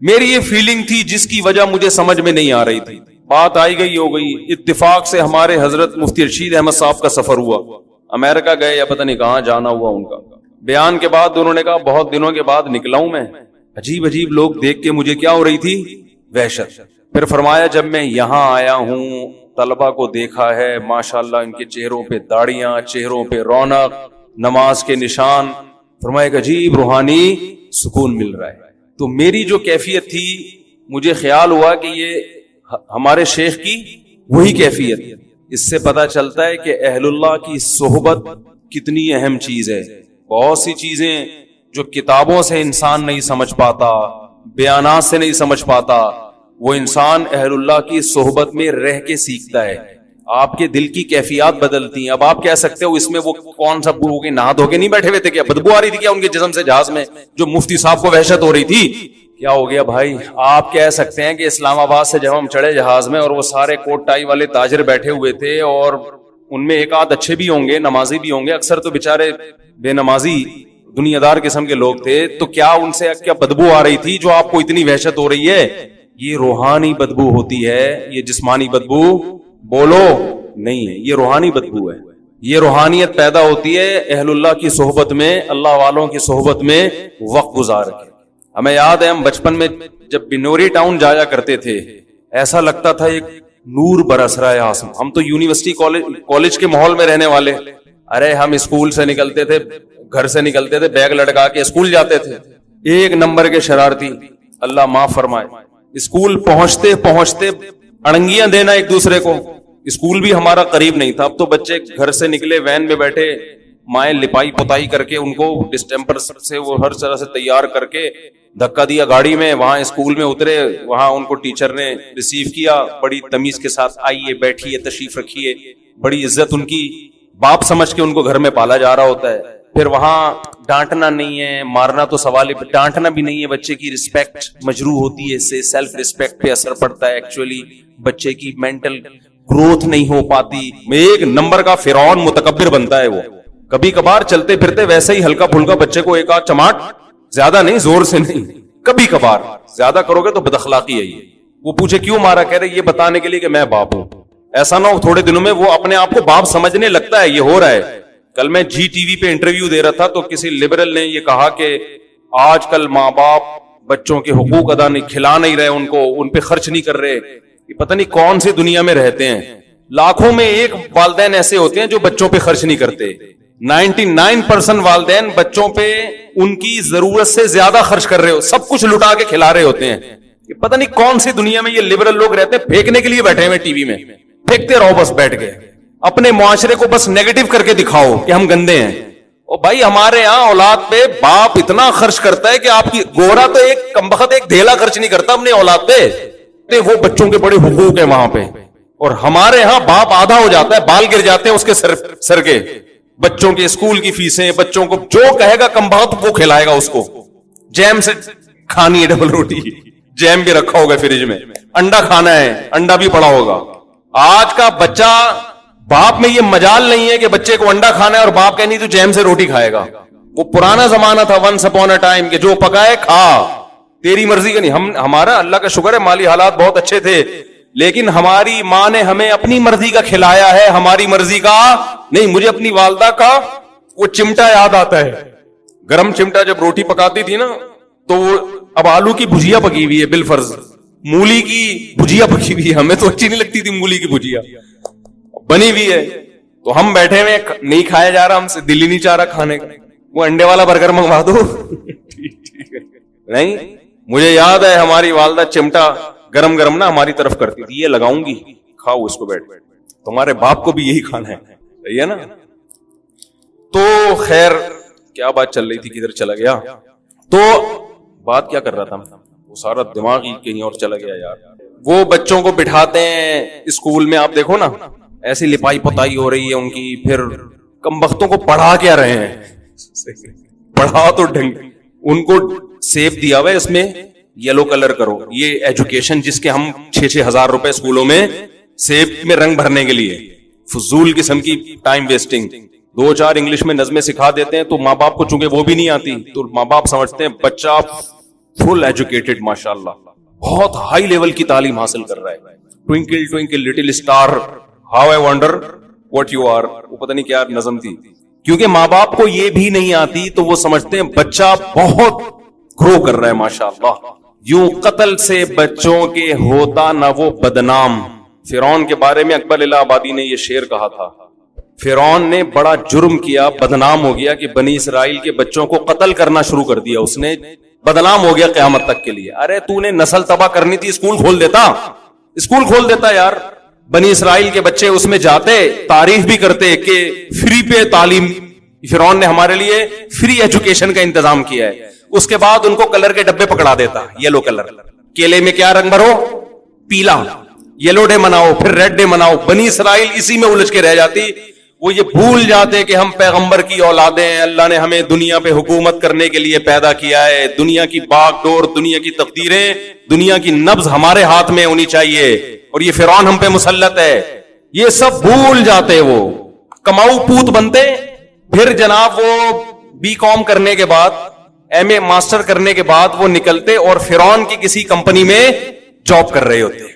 میری یہ فیلنگ تھی جس کی وجہ مجھے سمجھ میں نہیں آ رہی تھی. بات آئی گئی ہو گئی, اتفاق سے ہمارے حضرت مفتی رشید احمد صاحب کا سفر ہوا, امریکہ گئے یا پتہ نہیں کہاں جانا ہوا ان کا. بیان کے بعد انہوں نے کہا بہت دنوں کے بعد نکلا ہوں میں. عجیب لوگ دیکھ کے مجھے کیا ہو رہی تھی؟ وحشت. پھر فرمایا جب میں یہاں آیا ہوں طلبہ کو دیکھا ہے, ماشاءاللہ ان کے چہروں پہ داڑیاں, چہروں پہ رونق, نماز کے نشان. فرمایا ایک عجیب روحانی سکون مل رہا ہے. تو میری جو کیفیت تھی مجھے خیال ہوا کہ یہ ہمارے شیخ کی وہی کیفیت. اس سے پتہ چلتا ہے کہ اہل اللہ کی صحبت کتنی اہم چیز ہے. بہت سی چیزیں جو کتابوں سے انسان نہیں سمجھ پاتا, بیانات سے نہیں سمجھ پاتا, وہ انسان اہل اللہ کی صحبت میں رہ کے سیکھتا ہے. آپ کے دل کی کیفیات بدلتی ہیں. اب آپ کہہ سکتے ہو اس میں وہ کون سا ہو کے نہا دھو کے نہیں بیٹھے ہوئے تھے, کیا بدبو آ رہی تھی کیا ان کے جسم سے جہاز میں, جو مفتی صاحب کو وحشت ہو رہی تھی؟ کیا ہو گیا بھائی؟ آپ کہہ سکتے ہیں کہ اسلام آباد سے جب ہم چڑھے جہاز میں اور وہ سارے کوٹ ٹائی والے تاجر بیٹھے ہوئے تھے, اور ان میں ایک آدھ اچھے بھی ہوں گے, نمازی بھی ہوں گے, اکثر تو بےچارے بے نمازی دنیا دار قسم کے لوگ تھے, تو کیا ان سے کیا بدبو آ رہی تھی جو آپ کو اتنی وحشت ہو رہی ہے؟ یہ روحانی بدبو ہوتی ہے, یہ جسمانی بدبو بولو نہیں ہے, یہ روحانی بدبو ہے. یہ روحانیت پیدا ہوتی ہے اہل اللہ کی صحبت میں, اللہ والوں کی صحبت میں وقت گزار کے. ہمیں یاد ہے ہم بچپن میں جب بنوری ٹاؤن جایا کرتے تھے, ایسا لگتا تھا ایک نور برس رہا ہے آسمان. ہم تو یونیورسٹی کالج کے ماحول میں رہنے والے. ارے ہم اسکول سے نکلتے تھے, گھر سے نکلتے تھے, بیگ لٹکا کے اسکول جاتے تھے, ایک نمبر کے شرارتی, اللہ معاف فرمائے. اسکول پہنچتے پہنچتے اڑنگیاں دینا ایک دوسرے کو. اسکول بھی ہمارا قریب نہیں تھا. اب تو بچے گھر سے نکلے, وین میں بیٹھے, مائیں لپائی پتائی کر کے ان کو ڈسٹمپر سے وہ ہر طرح سے تیار کر کے دھکا دیا گاڑی میں, وہاں اسکول میں اترے, وہاں ان کو ٹیچر نے ریسیو کیا بڑی تمیز کے ساتھ, آئیے بیٹھیے تشریف رکھیے, بڑی عزت ان کی, باپ سمجھ کے ان کو گھر میں پالا جا رہا ہوتا ہے. پھر وہاں ڈانٹنا نہیں ہے, مارنا تو سوال ہے, ڈانٹنا بھی نہیں ہے. بچے کی رسپیکٹ مجروح ہوتی ہے, اس سے سیلف رسپیکٹ پہ اثر پڑتا ہے. ایکچولی بچے کی مینٹل گروتھ نہیں ہو پاتی, ایک نمبر کا فرعون متکبر بنتا ہے وہ. کبھی کبھار چلتے پھرتے ویسے ہی ہلکا پھلکا بچے کو ایک آدھ چماٹ, زیادہ نہیں, زور سے نہیں, کبھی کبھار. زیادہ کرو گے تو بد اخلاقی ہے یہ. وہ پوچھے کیوں مارا, کہہ رہے یہ بتانے کے لیے کہ میں باپ ہوں. ایسا نہ ہو تھوڑے دنوں میں وہ اپنے آپ کو باپ سمجھنے لگتا ہے. یہ ہو رہا ہے. کل میں جی ٹی وی پہ انٹرویو دے رہا تھا تو کسی لبرل نے یہ کہا کہ آج کل ماں باپ بچوں کے حقوق ادا نہیں, کھلا نہیں رہے ان کو, ان پہ خرچ نہیں کر رہے. یہ پتہ نہیں کون سی دنیا میں رہتے ہیں. لاکھوں میں ایک والدین ایسے ہوتے ہیں جو بچوں پہ خرچ نہیں کرتے. 99% والدین بچوں پہ ان کی ضرورت سے زیادہ خرچ کر رہے ہو, سب کچھ لٹا کے کھلا رہے ہوتے ہیں. یہ پتہ نہیں کون سی دنیا میں یہ لبرل لوگ رہتے ہیں, پھینکنے کے لیے بیٹھے ہوئے ٹی وی میں, پھینکتے رہو بس بیٹھ گئے. اپنے معاشرے کو بس نیگیٹو کر کے دکھاؤ کہ ہم گندے ہیں. اور بھائی ہمارے یہاں اولاد پہ باپ اتنا خرچ کرتا ہے کہ آپ کی گورا تو ایک کمبخت ایک دھیلا خرچ نہیں کرتا اپنے اولاد پہ. وہ بچوں کے بڑے حقوق ہیں وہاں پہ. اور ہمارے ہاں باپ آدھا ہو جاتا ہے, بال گر جاتے ہیں اس کے سر کے. بچوں کے اسکول کی فیسیں, بچوں کو جو کہے گا کمبخت وہ کھلائے گا اس کو. جیم سے کھانی ہے ڈبل روٹی, جیم بھی رکھا ہوگا فریج میں, انڈا کھانا ہے, انڈا بھی پڑا ہوگا. آج کا بچہ, باپ میں یہ مجال نہیں ہے کہ بچے کو انڈا کھانا ہے اور باپ کہنی تو جیم سے روٹی کھائے گا. وہ پرانا زمانہ تھا ونس اپون اے ٹائم کہ جو پکائے کھا, تیری مرضی کا نہیں. ہمارا اللہ کا شکر ہے مالی حالات بہت اچھے تھے, لیکن ہماری ماں نے ہمیں اپنی مرضی کا کھلایا ہے, ہماری مرضی کا نہیں. مجھے اپنی والدہ کا وہ چمٹا یاد آتا ہے, گرم چمٹا. جب روٹی پکاتی تھی نا تو اب آلو کی بھجیا پکی ہوئی ہے بالفرض, مولی کی بھجیا پکی ہوئی ہے, ہمیں تو اچھی نہیں لگتی تھی مولی کی بھجیا, بنی ہوئی ہے تو ہم بیٹھے ہوئے, نہیں کھایا جا رہا, ہم سے دل ہی نہیں چاہ رہا کھانے کا. وہ انڈے والا برگر منگوا دو. نہیں, مجھے یاد ہے ہماری والدہ چمٹا گرم گرم نا ہماری طرف کرتی تھی, یہ لگاؤں گی کھاؤ اس کو بیٹھ, تمہارے باپ کو بھی یہی کھانا ہے. صحیح ہے نا. تو خیر کیا بات چل رہی تھی, کدھر چلا گیا. تو بات کیا کر رہا تھا, وہ سارا دماغ ہی کہیں اور چلا گیا یار. وہ بچوں کو بٹھاتے ہیں اسکول میں, آپ دیکھو نا ایسی لپائی پتائی ہو رہی ہے ان کی, پھر کمبختوں کو پڑھا کیا رہے ہیں, پڑھا تو ڈھنگ, ان کو سیب دیا ہوا ہے اس میں یلو کلر کرو. یہ ایجوکیشن جس کے ہم 6-6 ہزار روپے اسکولوں میں سیب میں رنگ بھرنے کے لیے, فضول قسم کی ٹائم ویسٹنگ. 2-4 انگلش میں نظمیں سکھا دیتے ہیں تو ماں باپ کو چونکہ وہ بھی نہیں آتی تو ماں باپ سمجھتے ہیں بچہ فل ایجوکیٹڈ, ماشاء اللہ بہت ہائی لیول کی تعلیم حاصل کر رہا ہے. Twinkle twinkle little star how I wonder what you are, وہ پتہ نہیں کیا نظم تھی. کیونکہ ماں باپ کو یہ بھی نہیں آتی تو وہ سمجھتے ہیں بچہ بہت گرو کر رہا ہے ماشاء اللہ. یوں قتل سے بچوں کے ہوتا نہ وہ بدنام. فرعون کے بارے میں اکبر الہ آبادی نے یہ شعر کہا تھا, فرعون نے بڑا جرم کیا, بدنام ہو گیا کہ بنی اسرائیل کے بچوں کو قتل کرنا شروع کر دیا اس نے, بدنام ہو گیا قیامت تک کے لیے. ارے تو نے نسل تباہ کرنی تھی, اسکول کھول دیتا, اسکول کھول دیتا یار. بنی اسرائیل کے بچے اس میں جاتے, تعریف بھی کرتے کہ فری پہ تعلیم, فرعون نے ہمارے لیے فری ایجوکیشن کا انتظام کیا ہے. اس کے بعد ان کو کلر کے ڈبے پکڑا دیتا, یلو کلر, کیلے میں کیا رنگ بھرو, پیلا, یلو ڈے مناؤ, پھر ریڈ ڈے مناؤ. بنی اسرائیل اسی میں الجھ کے رہ جاتی. وہ یہ بھول جاتے کہ ہم پیغمبر کی اولادیں ہیں, اللہ نے ہمیں دنیا پہ حکومت کرنے کے لیے پیدا کیا ہے, دنیا کی باغ ڈور, دنیا کی تقدیریں, دنیا کی نبض ہمارے ہاتھ میں ہونی چاہیے, اور یہ فرعون ہم پہ مسلط ہے. یہ سب بھول جاتے, وہ کماؤ پوت بنتے. پھر جناب وہ بی کام کرنے کے بعد, ایم اے ماسٹر کرنے کے بعد وہ نکلتے اور فرعون کی کسی کمپنی میں جاب کر رہے ہوتے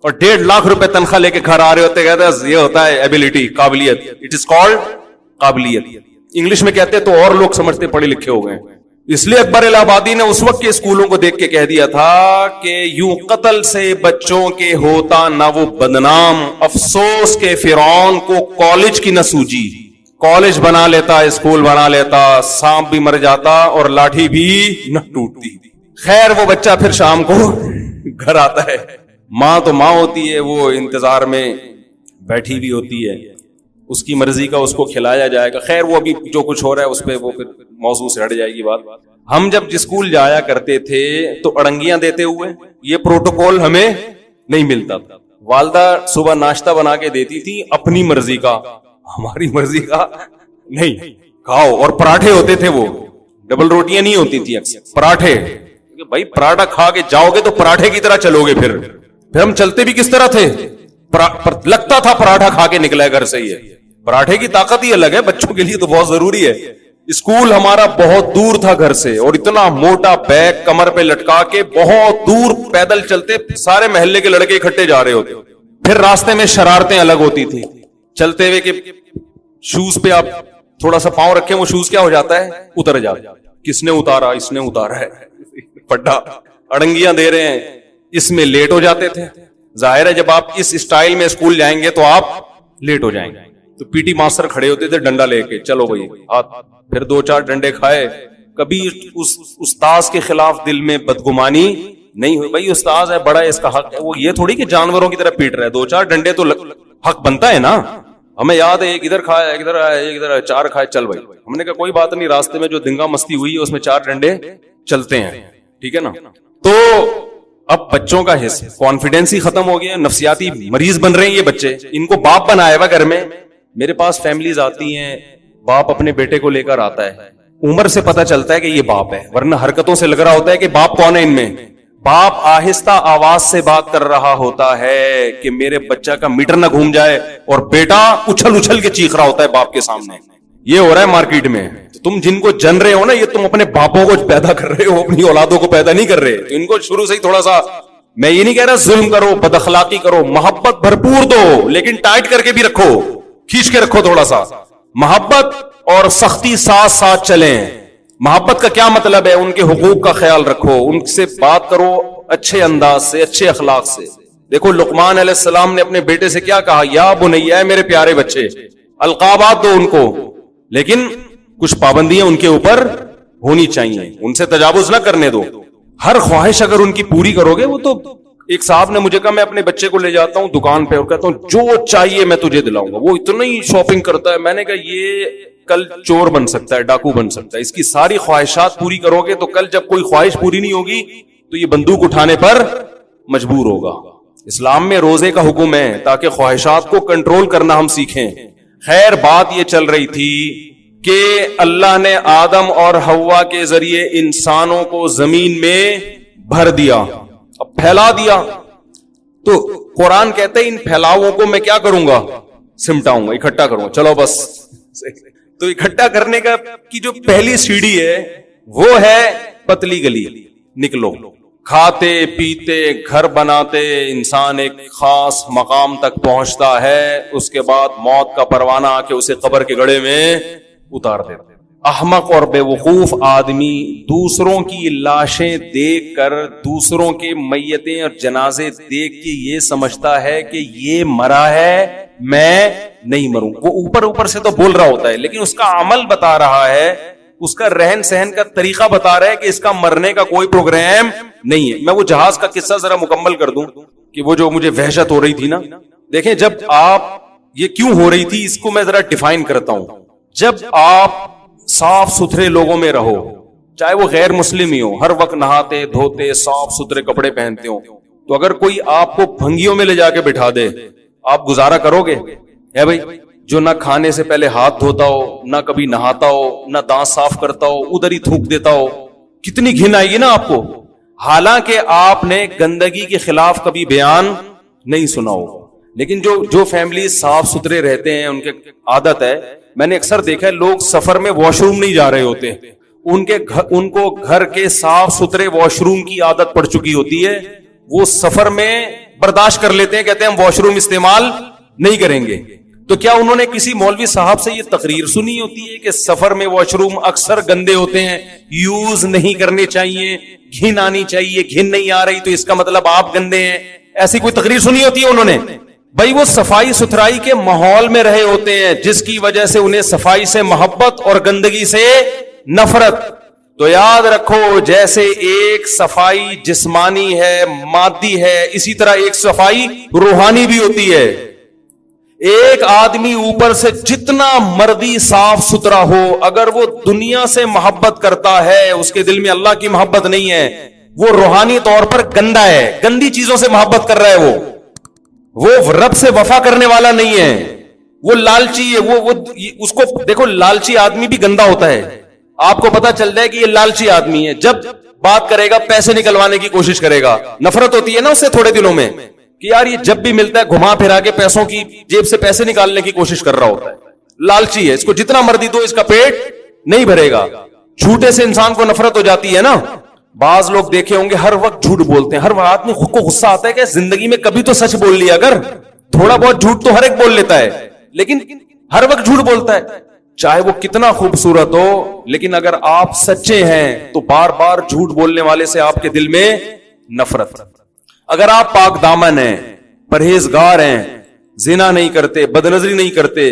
اور 1.5 لاکھ روپے تنخواہ لے کے گھر آ رہے ہوتے. کہتے ہیں یہ ہوتا ہے ایبلٹی, قابلیت, اٹ از کالڈ قابلیت. انگلش میں کہتے تو اور لوگ سمجھتے پڑھے لکھے ہو گئے. اس لیے اکبر الہ آبادی نے اس وقت کے اسکولوں کو دیکھ کے کہہ دیا تھا کہ یوں قتل سے بچوں کے ہوتا نہ وہ بدنام. افسوس کے فرعون کو کالج کی نہ سوجی, کالج بنا لیتا, اسکول بنا لیتا, سانپ بھی مر جاتا اور لاٹھی بھی نہ ٹوٹتی. خیر وہ بچہ پھر شام کو گھر آتا ہے, ماں تو ماں ہوتی ہے, وہ انتظار میں بیٹھی بھی ہوتی ہے, اس کی مرضی کا اس کو کھلایا جائے گا. خیر وہ ابھی جو کچھ ہو رہا ہے اس پہ وہ پھر موضوع سے ہٹ جائے گی بات. ہم جب اسکول جایا کرتے تھے تو اڑنگیاں دیتے ہوئے, یہ پروٹوکول ہمیں نہیں ملتا تھا. والدہ صبح ناشتہ بنا کے دیتی تھی اپنی مرضی کا, ہماری مرضی کا نہیں, کھاؤ. اور پراٹھے ہوتے تھے, وہ ڈبل روٹیاں نہیں ہوتی تھی, اکثر پراٹھے. بھائی پراٹھا کھا کے جاؤ گے تو پراٹھے کی طرح چلو گے. پھر ہم چلتے بھی کس طرح تھے, لگتا تھا پراٹھا کھا کے نکلا ہے گھر سے ہی ہے. پراٹھے کی طاقت ہی الگ ہے، بچوں کے لیے تو بہت ضروری ہے. اسکول ہمارا بہت دور تھا گھر سے، اور اتنا موٹا بیگ کمر پہ لٹکا کے بہت دور پیدل چلتے، سارے محلے کے لڑکے اکٹھے جا رہے ہوتے. پھر راستے میں شرارتیں الگ ہوتی تھی چلتے ہوئے کہ شوز پہ آپ تھوڑا سا پاؤں رکھیں، وہ شوز کیا ہو جاتا ہے، اتر جاتا. کس نے اتارا؟ اس نے اتارا ہے. پڈا اڑنگیاں دے رہے ہیں، اس میں لیٹ ہو جاتے تھے. ظاہر ہے جب آپ اس اسٹائل میں اسکول جائیں گے تو آپ لیٹ ہو جائیں گے. تو پی ٹی ماسٹر کھڑے ہوتے تھے ڈنڈا لے کے، چلو بھائی ہاتھ. پھر 2-4 ڈنڈے کھائے. کبھی اس استاذ کے خلاف دل میں بدگمانی نہیں ہوئی، بھائی استاذ ہے، بڑا ہے، اس کا حق ہے. وہ یہ تھوڑی کہ جانوروں کی طرح پیٹ رہا ہے. 2-4 ڈنڈے تو حق بنتا ہے نا. ہمیں یاد ہے ایک ادھر کھایا، ایک ادھر آیا، ایک ادھر آیا، 4 کھائے. چل بھائی، ہم نے کہا کوئی بات نہیں، راستے میں جو دنگا مستی ہوئی ہے اس میں 4 ڈنڈے چلتے ہیں، ٹھیک ہے نا. تو اب بچوں کا حصہ کانفیڈینس ہی ختم ہو گیا، نفسیاتی مریض بن رہے ہیں یہ بچے. ان کو باپ بنایا ہوا گھر میں. میرے پاس فیملیز آتی ہیں، باپ اپنے بیٹے کو لے کر آتا ہے، عمر سے پتہ چلتا ہے کہ یہ باپ ہے، ورنہ حرکتوں سے لگ رہا ہوتا ہے کہ باپ کون ہے ان میں. باپ آہستہ آواز سے بات کر رہا ہوتا ہے کہ میرے بچہ کا میٹر نہ گھوم جائے، اور بیٹا اچھل اچھل کے چیخ رہا ہوتا ہے باپ کے سامنے. یہ ہو رہا ہے مارکیٹ میں. تم جن کو جن رہے ہو نا، یہ تم اپنے باپوں کو پیدا کر رہے ہو، اپنی اولادوں کو پیدا نہیں کر رہے. تو ان کو شروع سے ہی تھوڑا سا، میں یہ نہیں کہہ رہا ظلم کرو، بد اخلاقی کرو، محبت بھرپور دو، لیکن ٹائٹ کر کے بھی رکھو، کھینچ کے رکھو تھوڑا سا. محبت اور سختی ساتھ ساتھ چلیں. محبت کا کیا مطلب ہے؟ ان کے حقوق کا خیال رکھو، ان سے بات کرو اچھے انداز سے، اچھے اخلاق سے. دیکھو لقمان علیہ السلام نے اپنے بیٹے سے کیا کہا، یا بنیا، میرے پیارے بچے. القابات دو ان کو، لیکن کچھ پابندیاں ان کے اوپر ہونی چاہیے، ان سے تجاوز نہ کرنے دو. ہر خواہش اگر ان کی پوری کرو گے، وہ تو ایک صاحب نے مجھے کہا میں اپنے بچے کو لے جاتا ہوں دکان پہ اور کہتا ہوں جو چاہیے میں تجھے دلاؤں گا. وہ اتنا ہی شاپنگ کرتا ہے. میں نے کہا یہ کل چور بن سکتا ہے، ڈاکو بن سکتا ہے. اس کی ساری خواہشات پوری کرو گے تو کل جب کوئی خواہش پوری نہیں ہوگی تو یہ بندوق اٹھانے پر مجبور ہوگا. اسلام میں روزے کا حکم ہے تاکہ خواہشات کو کنٹرول کرنا ہم سیکھیں. خیر بات یہ چل رہی تھی کہ اللہ نے آدم اور حوا کے ذریعے انسانوں کو زمین میں بھر دیا، اب پھیلا دیا. تو قرآن کہتے ہیں ان پھیلاؤں کو میں کیا کروں گا، سمٹاؤں گا، اکٹھا کروں گا. چلو بس. تو اکٹھا کرنے کا کی جو پہلی سیڑھی ہے وہ ہے پتلی گلی. نکلو، کھاتے پیتے گھر بناتے انسان ایک خاص مقام تک پہنچتا ہے، اس کے بعد موت کا پروانہ آ کے اسے قبر کے گڑھے میں اتار دیتے. احمق اور بے وقوف آدمی دوسروں کی لاشیں دیکھ کر، دوسروں کے میتیں اور جنازے دیکھ کے یہ سمجھتا ہے کہ یہ مرا ہے، میں نہیں مروں. وہ اوپر سے تو بول رہا ہوتا ہے، لیکن اس کا عمل بتا رہا ہے، اس کا رہن سہن کا طریقہ بتا رہا ہے کہ اس کا مرنے کا کوئی پروگرام نہیں ہے. میں وہ جہاز کا قصہ ذرا مکمل کر دوں کہ وہ جو مجھے وحشت ہو رہی تھی نا. دیکھیں جب آپ یہ کیوں ہو رہی تھی اس کو میں ذرا ڈیفائن کرتا ہوں. جب آپ صاف ستھرے لوگوں میں رہو، چاہے وہ غیر مسلم ہی ہو، ہر وقت نہاتے دھوتے صاف ستھرے کپڑے پہنتے ہو، تو اگر کوئی آپ کو بھنگیوں میں لے جا کے بٹھا دے آپ گزارا کرو گے؟ ہے بھائی، جو نہ کھانے سے پہلے ہاتھ دھوتا ہو، نہ کبھی نہاتا ہو، نہ دانت صاف کرتا ہو، ادھر ہی تھوک دیتا ہو، کتنی گھن آئے گی نا آپ کو. حالانکہ آپ نے گندگی کے خلاف کبھی بیان نہیں سنا ہو. لیکن جو فیملی صاف ستھرے رہتے ہیں ان کے عادت ہے، میں نے اکثر دیکھا ہے لوگ سفر میں واش روم نہیں جا رہے ہوتے، ان کو گھر کے صاف ستھرے واش روم کی عادت پڑ چکی ہوتی ہے. وہ سفر میں برداشت کر لیتے ہیں، کہتے ہیں ہم واش روم استعمال نہیں کریں گے. تو کیا انہوں نے کسی مولوی صاحب سے یہ تقریر سنی ہوتی ہے کہ سفر میں واش روم اکثر گندے ہوتے ہیں، یوز نہیں کرنے چاہیے، گھن آنی چاہیے، گھن نہیں آ رہی تو اس کا مطلب آپ گندے ہیں؟ ایسی کوئی تقریر سنی ہوتی ہے انہوں نے؟ بھائی وہ صفائی ستھرائی کے ماحول میں رہے ہوتے ہیں جس کی وجہ سے انہیں صفائی سے محبت اور گندگی سے نفرت. تو یاد رکھو جیسے ایک صفائی جسمانی ہے، مادی ہے، اسی طرح ایک صفائی روحانی بھی ہوتی ہے. ایک آدمی اوپر سے جتنا مرضی صاف ستھرا ہو، اگر وہ دنیا سے محبت کرتا ہے، اس کے دل میں اللہ کی محبت نہیں ہے، وہ روحانی طور پر گندا ہے، گندی چیزوں سے محبت کر رہا ہے. وہ رب سے وفا کرنے والا نہیں ہے، وہ لالچی ہے. وہ اس کو دیکھو، لالچی آدمی بھی گندا ہوتا ہے. آپ کو پتا چل جائے کہ یہ لالچی آدمی ہے جب بات کرے گا پیسے نکلوانے کی کوشش کرے گا. نفرت ہوتی ہے نا اس سے تھوڑے دنوں میں کہ یار یہ جب بھی ملتا ہے گھما پھرا کے پیسوں کی جیب سے پیسے نکالنے کی کوشش کر رہا ہوتا ہے. لالچی ہے, اس کو جتنا مرضی دو اس کا پیٹ نہیں بھرے گا. جھوٹے سے انسان کو نفرت ہو جاتی ہے نا. بعض لوگ دیکھے ہوں گے ہر وقت جھوٹ بولتے ہیں, ہر وقت میں خود کو غصہ آتا ہے کہ زندگی میں کبھی تو سچ بول لیا اگر, تھوڑا بہت جھوٹ تو ہر ایک بول لیتا ہے, لیکن ہر وقت جھوٹ بولتا ہے چاہے وہ کتنا خوبصورت ہو. لیکن اگر آپ سچے ہیں تو بار بار جھوٹ بولنے والے سے آپ کے دل میں نفرت. اگر آپ پاک دامن ہیں, پرہیزگار ہیں, زنا نہیں کرتے, بدنظری نہیں کرتے,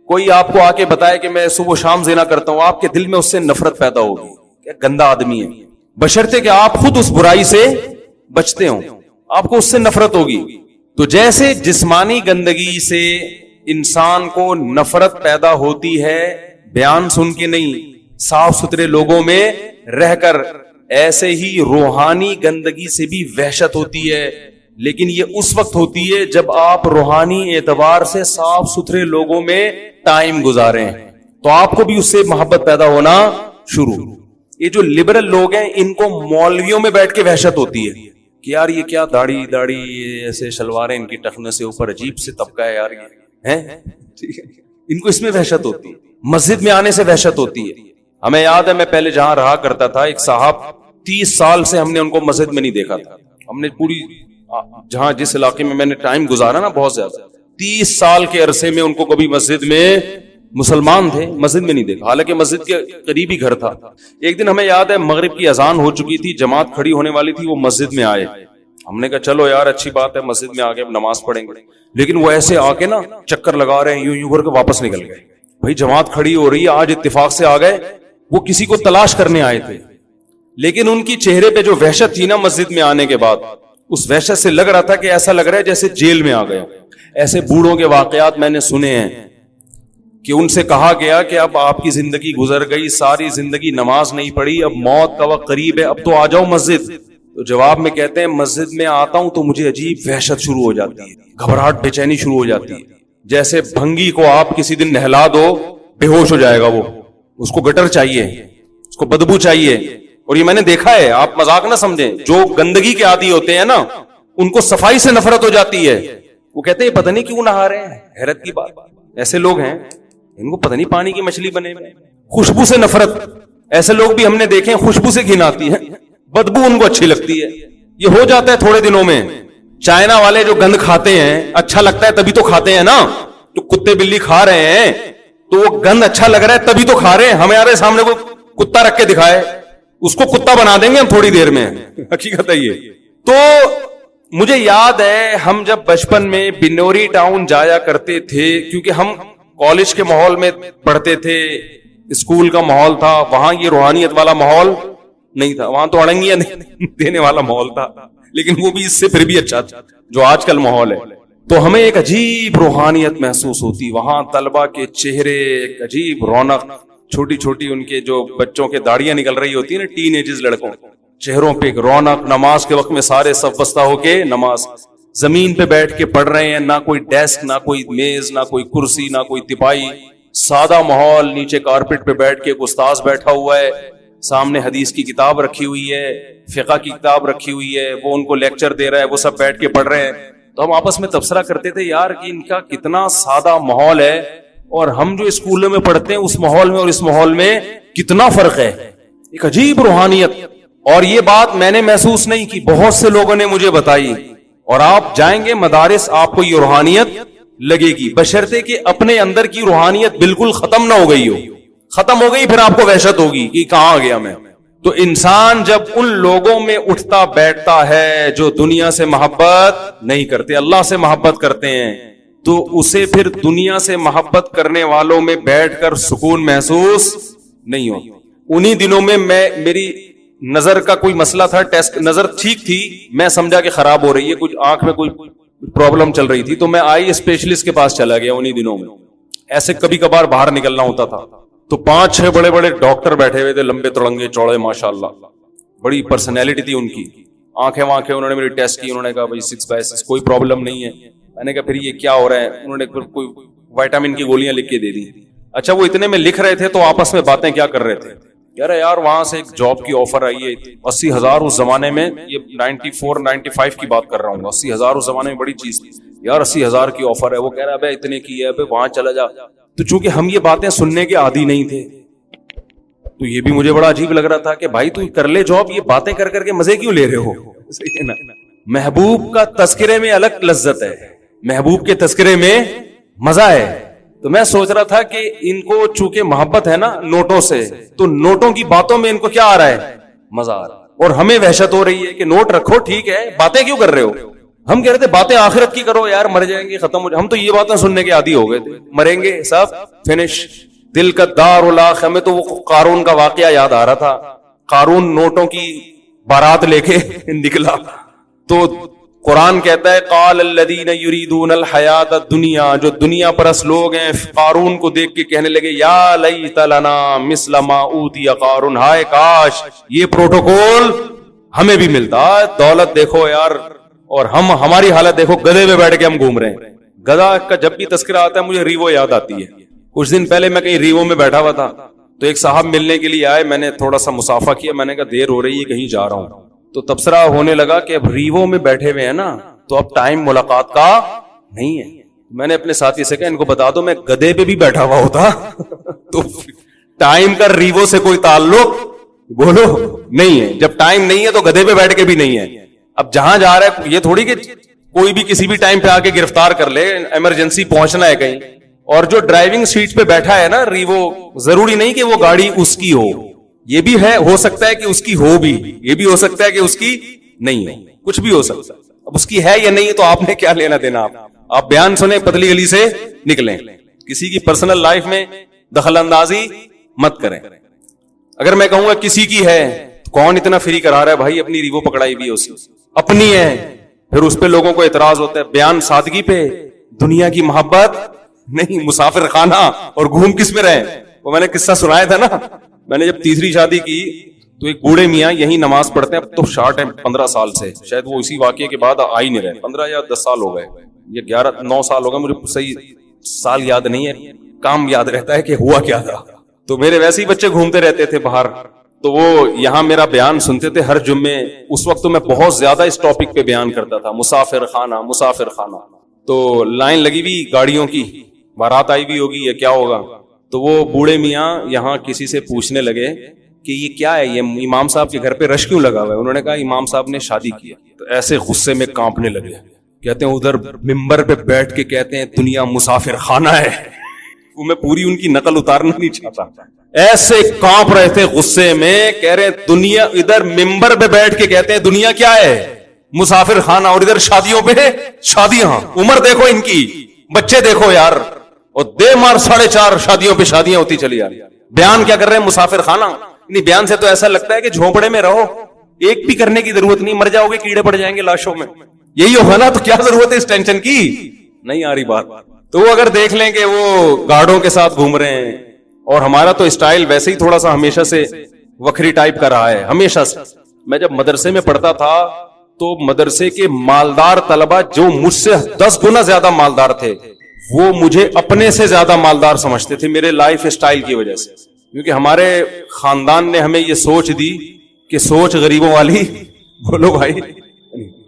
کوئی آپ کو آ کے بتائے کہ میں صبح و شام زنا کرتا ہوں, آپ کے دل میں اس سے نفرت پیدا ہوگی, کیا گندا آدمی ہے. بشرطے کہ آپ خود اس برائی سے بچتے ہوں, آپ کو اس سے نفرت ہوگی. تو جیسے جسمانی گندگی سے انسان کو نفرت پیدا ہوتی ہے بیان سن کے نہیں, صاف ستھرے لوگوں میں رہ کر, ایسے ہی روحانی گندگی سے بھی وحشت ہوتی ہے. لیکن یہ اس وقت ہوتی ہے جب آپ روحانی اعتبار سے صاف ستھرے لوگوں میں ٹائم گزاریں, تو آپ کو بھی اس سے محبت پیدا ہونا شروع. یہ جو لبرل لوگ ہیں ان کو مولویوں میں بیٹھ کے وحشت ہوتی ہے کہ یار یہ کیا داڑھی ایسے شلواریں ان کی ٹخنے سے اوپر, عجیب سے طبقہ ہے یار یہ ہے, ان کو اس میں وحشت ہوتی ہے. مسجد میں آنے سے وحشت ہوتی ہے. ہمیں یاد ہے میں پہلے جہاں رہا کرتا تھا, ایک صاحب 30 سال سے ہم نے ان کو مسجد میں نہیں دیکھا تھا. ہم نے پوری جہاں جس علاقے میں نے ٹائم گزارا نا بہت زیادہ, 30 سال کے عرصے میں ان کو کبھی مسجد میں, مسلمان تھے, مسجد میں نہیں دیکھا, حالانکہ مسجد کے قریب ہی گھر تھا. ایک دن ہمیں یاد ہے مغرب کی اذان ہو چکی تھی, جماعت کھڑی ہونے والی تھی, وہ مسجد میں آئے. ہم نے کہا چلو یار اچھی بات ہے, مسجد میں آگے نماز پڑھیں گے. لیکن وہ ایسے آ کے نا چکر لگا رہے ہیں, یوں کر کے واپس نکل گئے. بھائی جماعت کھڑی ہو رہی ہے, آج اتفاق سے آ گئے, وہ کسی کو تلاش کرنے آئے تھے. لیکن ان کی چہرے پہ جو وحشت تھی نا مسجد میں آنے کے بعد, اس وحشت سے لگ رہا تھا کہ ایسا لگ رہا ہے جیسے جیل میں آ گیا. ایسے بوڑھوں کے واقعات میں نے سنے ہیں کہ ان سے کہا گیا کہ اب آپ کی زندگی گزر گئی, ساری زندگی نماز نہیں پڑھی, اب موت کا وقت قریب ہے, اب تو آ جاؤ مسجد. تو جواب میں کہتے ہیں مسجد میں آتا ہوں تو مجھے عجیب وحشت شروع ہو جاتی ہے, گھبراہٹ بے چینی شروع ہو جاتی ہے. جیسے بھنگی کو آپ کسی دن نہلا دو بے ہوش ہو جائے گا وہ, اس کو گٹر چاہیے, اس کو بدبو چاہیے. اور یہ میں نے دیکھا ہے, آپ مذاق نہ سمجھیں, جو گندگی کے عادی ہوتے ہیں نا ان کو صفائی سے نفرت ہو جاتی ہے. وہ کہتے ہیں پتہ نہیں کیوں نہا رہے ہیں, حیرت کی بات. ایسے لوگ ہیں ان کو پتہ نہیں پانی کی مچھلی بنے ہوئے. خوشبو سے نفرت, ایسے لوگ بھی ہم نے دیکھے ہیں, خوشبو سے گھن آتی ہے, بدبو ان کو اچھی لگتی ہے. یہ ہو جاتا ہے تھوڑے دنوں میں. چائنا والے جو گند کھاتے ہیں اچھا لگتا ہے تبھی تو کھاتے ہیں نا, تو کتے بلی کھا رہے ہیں تو وہ گند اچھا لگ رہا ہے تبھی تو کھا رہے ہیں. ہمارے سامنے کوئی کتا رکھ کے دکھائے, اس کو کتا بنا دیں گے ہم تھوڑی دیر میں, حقیقت ہے یہ. تو مجھے یاد ہے ہم جب بچپن میں بنوری ٹاؤن جایا کرتے تھے, کیونکہ ہم کالج کے ماحول میں پڑھتے تھے, اسکول کا ماحول تھا, وہاں یہ روحانیت والا ماحول نہیں تھا, وہاں تو اڑنگیاں دینے والا ماحول تھا, لیکن وہ بھی اس سے پھر بھی اچھا تھا جو آج کل ماحول ہے. تو ہمیں ایک عجیب روحانیت محسوس ہوتی وہاں, طلبہ کے چہرے ایک عجیب رونق, چھوٹی چھوٹی ان کے جو بچوں کے داڑیاں نکل رہی ہوتی ہیں نا, ٹین ایجز لڑکوں, چہروں پہ ایک رونق. نماز کے وقت میں سارے صف بستہ ہو کے نماز, زمین پہ بیٹھ کے پڑھ رہے ہیں, نہ کوئی ڈیسک, نہ کوئی میز, نہ کوئی کرسی, نہ کوئی تپائی, سادہ ماحول. نیچے کارپٹ پہ بیٹھ کے ایک استاذ بیٹھا ہوا ہے, سامنے حدیث کی کتاب رکھی ہوئی ہے, فقہ کی کتاب رکھی ہوئی ہے, وہ ان کو لیکچر دے رہا ہے, وہ سب بیٹھ کے پڑھ رہے ہیں. تو ہم آپس میں تبصرہ کرتے تھے یار کہ ان کا کتنا سادہ ماحول ہے, اور ہم جو اسکولوں میں پڑھتے ہیں اس ماحول میں اور اس ماحول میں کتنا فرق ہے, ایک عجیب روحانیت. اور یہ بات میں نے محسوس نہیں کی, بہت سے لوگوں نے مجھے بتائی. اور آپ جائیں گے مدارس, آپ کو یہ روحانیت لگے گی, بشرطے کہ اپنے اندر کی روحانیت بالکل ختم نہ ہو گئی ہو. ختم ہو گئی پھر آپ کو وحشت ہوگی کہ کہاں آ گیا میں. تو انسان جب ان لوگوں میں اٹھتا بیٹھتا ہے جو دنیا سے محبت نہیں کرتے, اللہ سے محبت کرتے ہیں, تو اسے پھر دنیا سے محبت کرنے والوں میں بیٹھ کر سکون محسوس نہیں ہو. انہی دنوں میں میری نظر کا کوئی مسئلہ تھا, ٹیسٹ نظر ٹھیک تھی, میں سمجھا کہ خراب ہو رہی ہے, کچھ آنکھ میں کوئی پرابلم چل رہی تھی, تو میں آئی اسپیشلسٹ کے پاس چلا گیا. انہی دنوں میں ایسے کبھی کبھار باہر نکلنا ہوتا تھا, تو 5-6 بڑے بڑے ڈاکٹر بیٹھے ہوئے تھے, لمبے تڑنگے چوڑے, ماشاءاللہ بڑی پرسنالٹی تھی ان کی, آنکھیں وانکھیں. انہوں نے میری ٹیسٹ کی, انہوں نے کہا بھائی 6/6 کوئی پرابلم نہیں ہے. میں نے کہا پھر یہ کیا ہو رہا ہے؟ انہوں نے پھر کوئی وائٹامن کی گولیاں لکھ کے دے دی. اچھا وہ اتنے میں لکھ رہے تھے تو آپس میں باتیں کیا کر رہے تھے, یار وہاں سے ایک جاب کی آفر آئی ہے 80,000 اس زمانے میں, یہ 94-95 کی بات کر رہا ہوں, 80,000 اس زمانے میں بڑی چیز تھی یار, 80,000 کی آفر ہے. وہ کہہ رہا ہے اتنے کی ہے, وہاں چلا جا. تو چونکہ ہم یہ باتیں سننے کے عادی نہیں تھے تو یہ بھی مجھے بڑا عجیب لگ رہا تھا کہ بھائی تو کر لے جاب, یہ باتیں کر کر کے مزے کیوں لے رہے ہو. صحیح ہے نا. محبوب کا تذکرے میں الگ لذت ہے, محبوب کے تذکرے میں مزہ ہے. تو میں سوچ رہا تھا کہ ان کو چونکہ محبت ہے نا نوٹوں سے, تو نوٹوں کی باتوں میں ان کو کیا آ رہا ہے, مزہ آ رہا ہے. اور ہمیں وحشت ہو رہی ہے کہ نوٹ رکھو ٹھیک ہے, باتیں کیوں کر رہے ہو. ہم کہہ رہے تھے باتیں آخرت کی کرو یار, مر جائیں گے ختم ہو جائے. ہم تو یہ باتیں سننے کے عادی ہو گئے تھے, مریں گے سب فنش. دل کا دار الاخ. ہمیں تو وہ قارون کا واقعہ یاد آ رہا تھا. قارون نوٹوں کی بارات لے کے نکلا تو قرآن کہتا ہے قال الذین یریدون الحیات الدنیا, جو دنیا پرست لوگ ہیں قارون کو دیکھ کے کہنے لگے یا لیت لنا مثل ما اوتی قارون, ہائے کاش یہ پروٹوکول ہمیں بھی ملتا. دولت دیکھو یار, اور ہماری حالت دیکھو, گدھے پہ بیٹھ کے ہم گھوم رہے ہیں. گدھا کا جب بھی تذکرہ آتا ہے مجھے ریوو یاد آتی ہے. کچھ دن پہلے میں کہیں ریوو میں بیٹھا ہوا تھا تو ایک صاحب ملنے کے لیے آئے, میں نے تھوڑا سا مسافہ کیا, میں نے کہا دیر ہو رہی ہے کہیں جا رہا ہوں. تو تبصرہ ہونے لگا کہ اب ریوو میں بیٹھے ہوئے ہیں نا تو اب ٹائم ملاقات کا نہیں ہے. میں نے اپنے ساتھی سے کہا ان کو بتا دو میں گدھے پہ بھی بیٹھا ہوا ہوتا تو ٹائم کا ریوو سے کوئی تعلق بولو نہیں ہے. جب ٹائم نہیں ہے تو گدھے پہ بیٹھ کے بھی نہیں ہے. اب جہاں جا رہا ہے یہ تھوڑی کہ کوئی بھی کسی بھی ٹائم پہ آ کے گرفتار کر لے, ایمرجنسی پہنچنا ہے کہیں. اور جو ڈرائیونگ سیٹ پہ بیٹھا ہے نا ریوو, ضروری نہیں کہ وہ گاڑی اس کی ہو, یہ بھی ہے, ہو سکتا ہے کہ اس کی ہو بھی, یہ بھی ہو سکتا ہے کہ اس کی نہیں ہو, کچھ بھی ہو سکتا ہے. اب اس کی ہے یا نہیں تو آپ نے کیا لینا دینا. آپ بیان سنیں پتلی گلی سے نکلیں, کسی کی پرسنل لائف میں دخل اندازی مت کریں. اگر میں کہوں گا کسی کی ہے تو کون اتنا فری کرا رہا ہے بھائی, اپنی ریوو پکڑائی بھی ہے اس اپنی ہے, پھر اس پہ لوگوں کو اعتراض ہوتا ہے. بیان سادگی پہ, دنیا کی محبت نہیں, مسافر خانہ اور گھوم کس میں رہے. وہ میں نے قصہ سنایا تھا نا, میں نے جب تیسری شادی کی تو ایک بوڑھے میاں یہی نماز پڑھتے ہیں, اب تو شارٹ ہے 15 سال سے, شاید وہ اسی واقعے کے بعد آ ہی نہیں رہے, 15 یا 10 سال ہو گئے, یہ 9 سال ہو گئے, مجھے صحیح سال یاد نہیں ہے, کام یاد رہتا ہے کہ ہوا کیا تھا. تو میرے ویسے ہی بچے گھومتے رہتے تھے باہر, تو وہ یہاں میرا بیان سنتے تھے ہر جمعے. اس وقت تو میں بہت زیادہ اس ٹاپک پہ بیان کرتا تھا, مسافر خانہ مسافر خانہ. تو لائن لگی ہوئی گاڑیوں کی, بارات آئی بھی ہوگی یا کیا ہوگا. تو وہ بوڑھے میاں یہاں کسی سے پوچھنے لگے کہ یہ کیا ہے, یہ امام صاحب کے گھر پہ رش کیوں لگا ہوا ہے. انہوں نے کہا امام صاحب نے شادی کیا. تو ایسے غصے میں کانپنے لگے, کہتے ہیں ادھر ممبر پہ بیٹھ کے کہتے ہیں دنیا مسافر خانہ ہے. وہ میں پوری ان کی نقل اتارنا نہیں چاہتا, ایسے کانپ رہے تھے غصے میں, کہہ رہے دنیا, ادھر ممبر پہ بیٹھ کے کہتے ہیں دنیا کیا ہے, مسافر خانہ, اور ادھر شادیوں پہ شادیاں. عمر دیکھو ان کی, بچے دیکھو یار, اور دے مار 4.5 شادیوں پہ شادیاں ہوتی چلی جا رہی. بیان کیا کر رہے ہیں, مسافر خانہ. نہیں, بیان سے تو ایسا لگتا ہے کہ جھونپڑے میں رہو, ایک بھی کرنے کی ضرورت نہیں, مر جاؤ گے کیڑے پڑ جائیں گے لاشوں میں, یہی ہوگا نا, تو کیا ضرورت ہے اس ٹینشن کی. نہیں آ رہی بات. تو وہ اگر دیکھ لیں کہ وہ گارڈوں کے ساتھ گھوم رہے ہیں, اور ہمارا تو اسٹائل ویسے ہی تھوڑا سا ہمیشہ سے وکری ٹائپ کا رہا ہے, ہمیشہ سے. میں جب مدرسے میں پڑھتا تھا تو مدرسے کے مالدار طلبہ جو مجھ سے 10 گنا زیادہ مالدار تھے, وہ مجھے اپنے سے زیادہ مالدار سمجھتے تھے میرے لائف اسٹائل کی وجہ سے. کیونکہ ہمارے خاندان نے ہمیں یہ سوچ دی کہ سوچ غریبوں والی, بولو بھائی,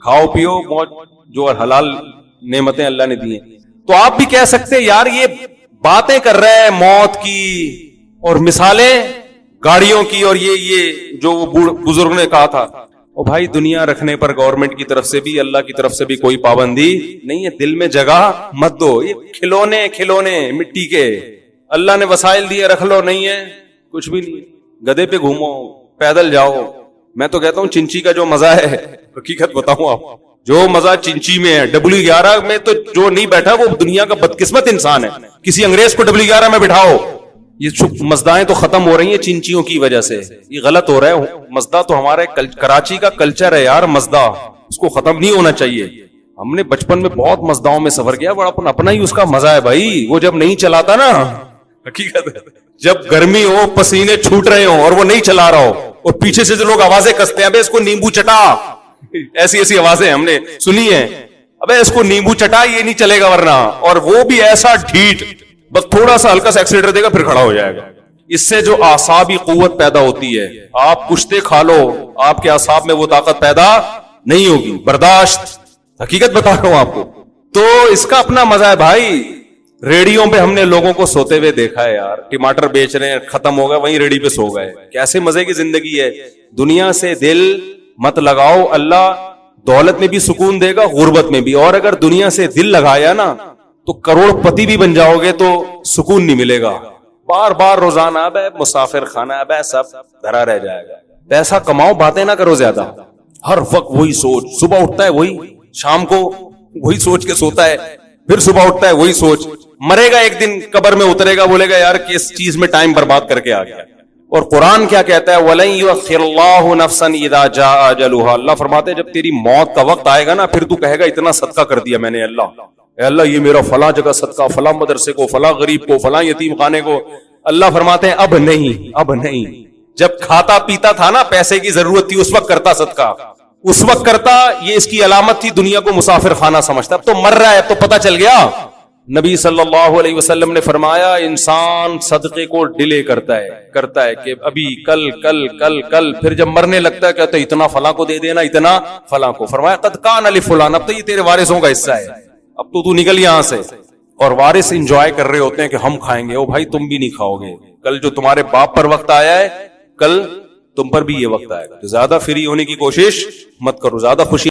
کھاؤ پیو موج, جو حلال نعمتیں اللہ نے دی ہیں. تو آپ بھی کہہ سکتے یار یہ باتیں کر رہے ہیں موت کی اور مثالیں گاڑیوں کی, اور یہ جو بزرگ نے کہا تھا. اور بھائی دنیا رکھنے پر گورنمنٹ کی طرف سے بھی اللہ کی طرف سے بھی کوئی پابندی نہیں ہے, دل میں جگہ مت دو. یہ کھلونے مٹی کے اللہ نے وسائل دیے, رکھ لو, نہیں ہے کچھ بھی نہیں. گدھے پہ گھومو, پیدل جاؤ. میں تو کہتا ہوں چنچی کا جو مزہ ہے, حقیقت بتاؤں آپ, جو مزہ چنچی میں ہے, W11 میں تو جو نہیں بیٹھا وہ دنیا کا بدقسمت انسان ہے. کسی انگریز کو W11 میں بٹھاؤ, یہ مزدائیں تو ختم ہو رہی ہیں چنچیوں کی وجہ سے. یہ غلط ہو رہا ہے. مزدہ تو ہمارے کراچی کا کلچر ہے یار, مزدہ, اس کو ختم نہیں ہونا چاہیے. ہم نے بچپن میں بہت مزداؤں میں سفر کیا, بڑا اپنا ہی اس کا مزہ ہے بھائی. وہ جب نہیں چلاتا نا, حقیقت جب گرمی ہو, پسینے چھوٹ رہے ہوں اور وہ نہیں چلا رہا ہو, اور پیچھے سے جو لوگ آوازیں کستے ہیں, ابے اس کو نیمبو چٹا, ایسی آوازیں ہم نے سنی ہیں, ابے اس کو نیمبو چٹا, یہ نہیں چلے گا ورنہ. اور وہ بھی ایسا ڈھیٹ, بس تھوڑا سا ہلکا سا ایکسیلیٹر دے گا پھر کھڑا ہو جائے گا. اس سے جو اعصابی قوت پیدا ہوتی ہے, آپ کشتے کھا لو, آپ کے اعصاب میں وہ طاقت پیدا نہیں ہوگی, برداشت, حقیقت بتا رہا ہوں آپ کو. تو اس کا اپنا مزہ ہے بھائی. ریڑیوں پہ ہم نے لوگوں کو سوتے ہوئے دیکھا ہے یار, ٹماٹر بیچ رہے ہیں, ختم ہو گئے, وہیں ریڑی پہ سو گئے. کیسے مزے کی زندگی ہے. دنیا سے دل مت لگاؤ, اللہ دولت میں بھی سکون دے گا, غربت میں بھی. اور اگر دنیا سے دل لگایا نا تو کروڑ پتی بھی بن جاؤ گے تو سکون نہیں ملے گا. بار بار روزانہ اب ہے مسافر خانہ, اب ہے سب دھرا رہ جائے گا. پیسہ کماؤ, باتیں نہ کرو زیادہ. ہر وقت وہی سوچ, صبح اٹھتا ہے وہی, شام کو وہی سوچ کے سوتا ہے, پھر صبح اٹھتا ہے وہی سوچ. مرے گا ایک دن, قبر میں اترے گا, بولے گا یار کس چیز میں ٹائم برباد کر کے آ گیا. اور قرآن کیا کہتا ہے, وَلَن يُؤَخِّرَ اللَّهُ نَفْسًا إِذَا جَاءَ أَجَلُهَا. اللہ فرماتے ہیں جب تیری موت کا وقت آئے گا نا, پھر تو کہے گا اتنا صدقہ کر دیا میں نے اللہ, اے اللہ یہ میرا فلاں جگہ صدقہ, فلاں مدرسے کو, فلاں غریب کو, فلاں یتیم خانے کو. اللہ فرماتے ہیں اب نہیں, اب نہیں. جب کھاتا پیتا تھا نا, پیسے کی ضرورت تھی, اس وقت کرتا صدقہ, اس وقت کرتا. یہ اس کی علامت تھی, دنیا کو مسافر خانہ سمجھتا. اب تو مر رہا ہے, اب تو پتہ چل گیا. نبی صلی اللہ علیہ وسلم نے فرمایا انسان صدقے کو ڈیلے کرتا ہے کہ ابھی کل کل کل کل, پھر جب مرنے لگتا ہے کہتا ہے اتنا فلاں کو دے دینا, اتنا فلاں کو. فرمایا قد کان لفلان, اب تو یہ تیرے وارثوں کا حصہ ہے, اب تو نکل یہاں سے. اور وارث انجوائے کر رہے ہوتے ہیں کہ ہم کھائیں گے. او بھائی تم بھی نہیں کھاؤ گے, کل جو تمہارے باپ پر وقت آیا ہے کل تم پر بھی یہ وقت آئے گا. زیادہ فری ہونے کی کوشش مت کرو, زیادہ خوشی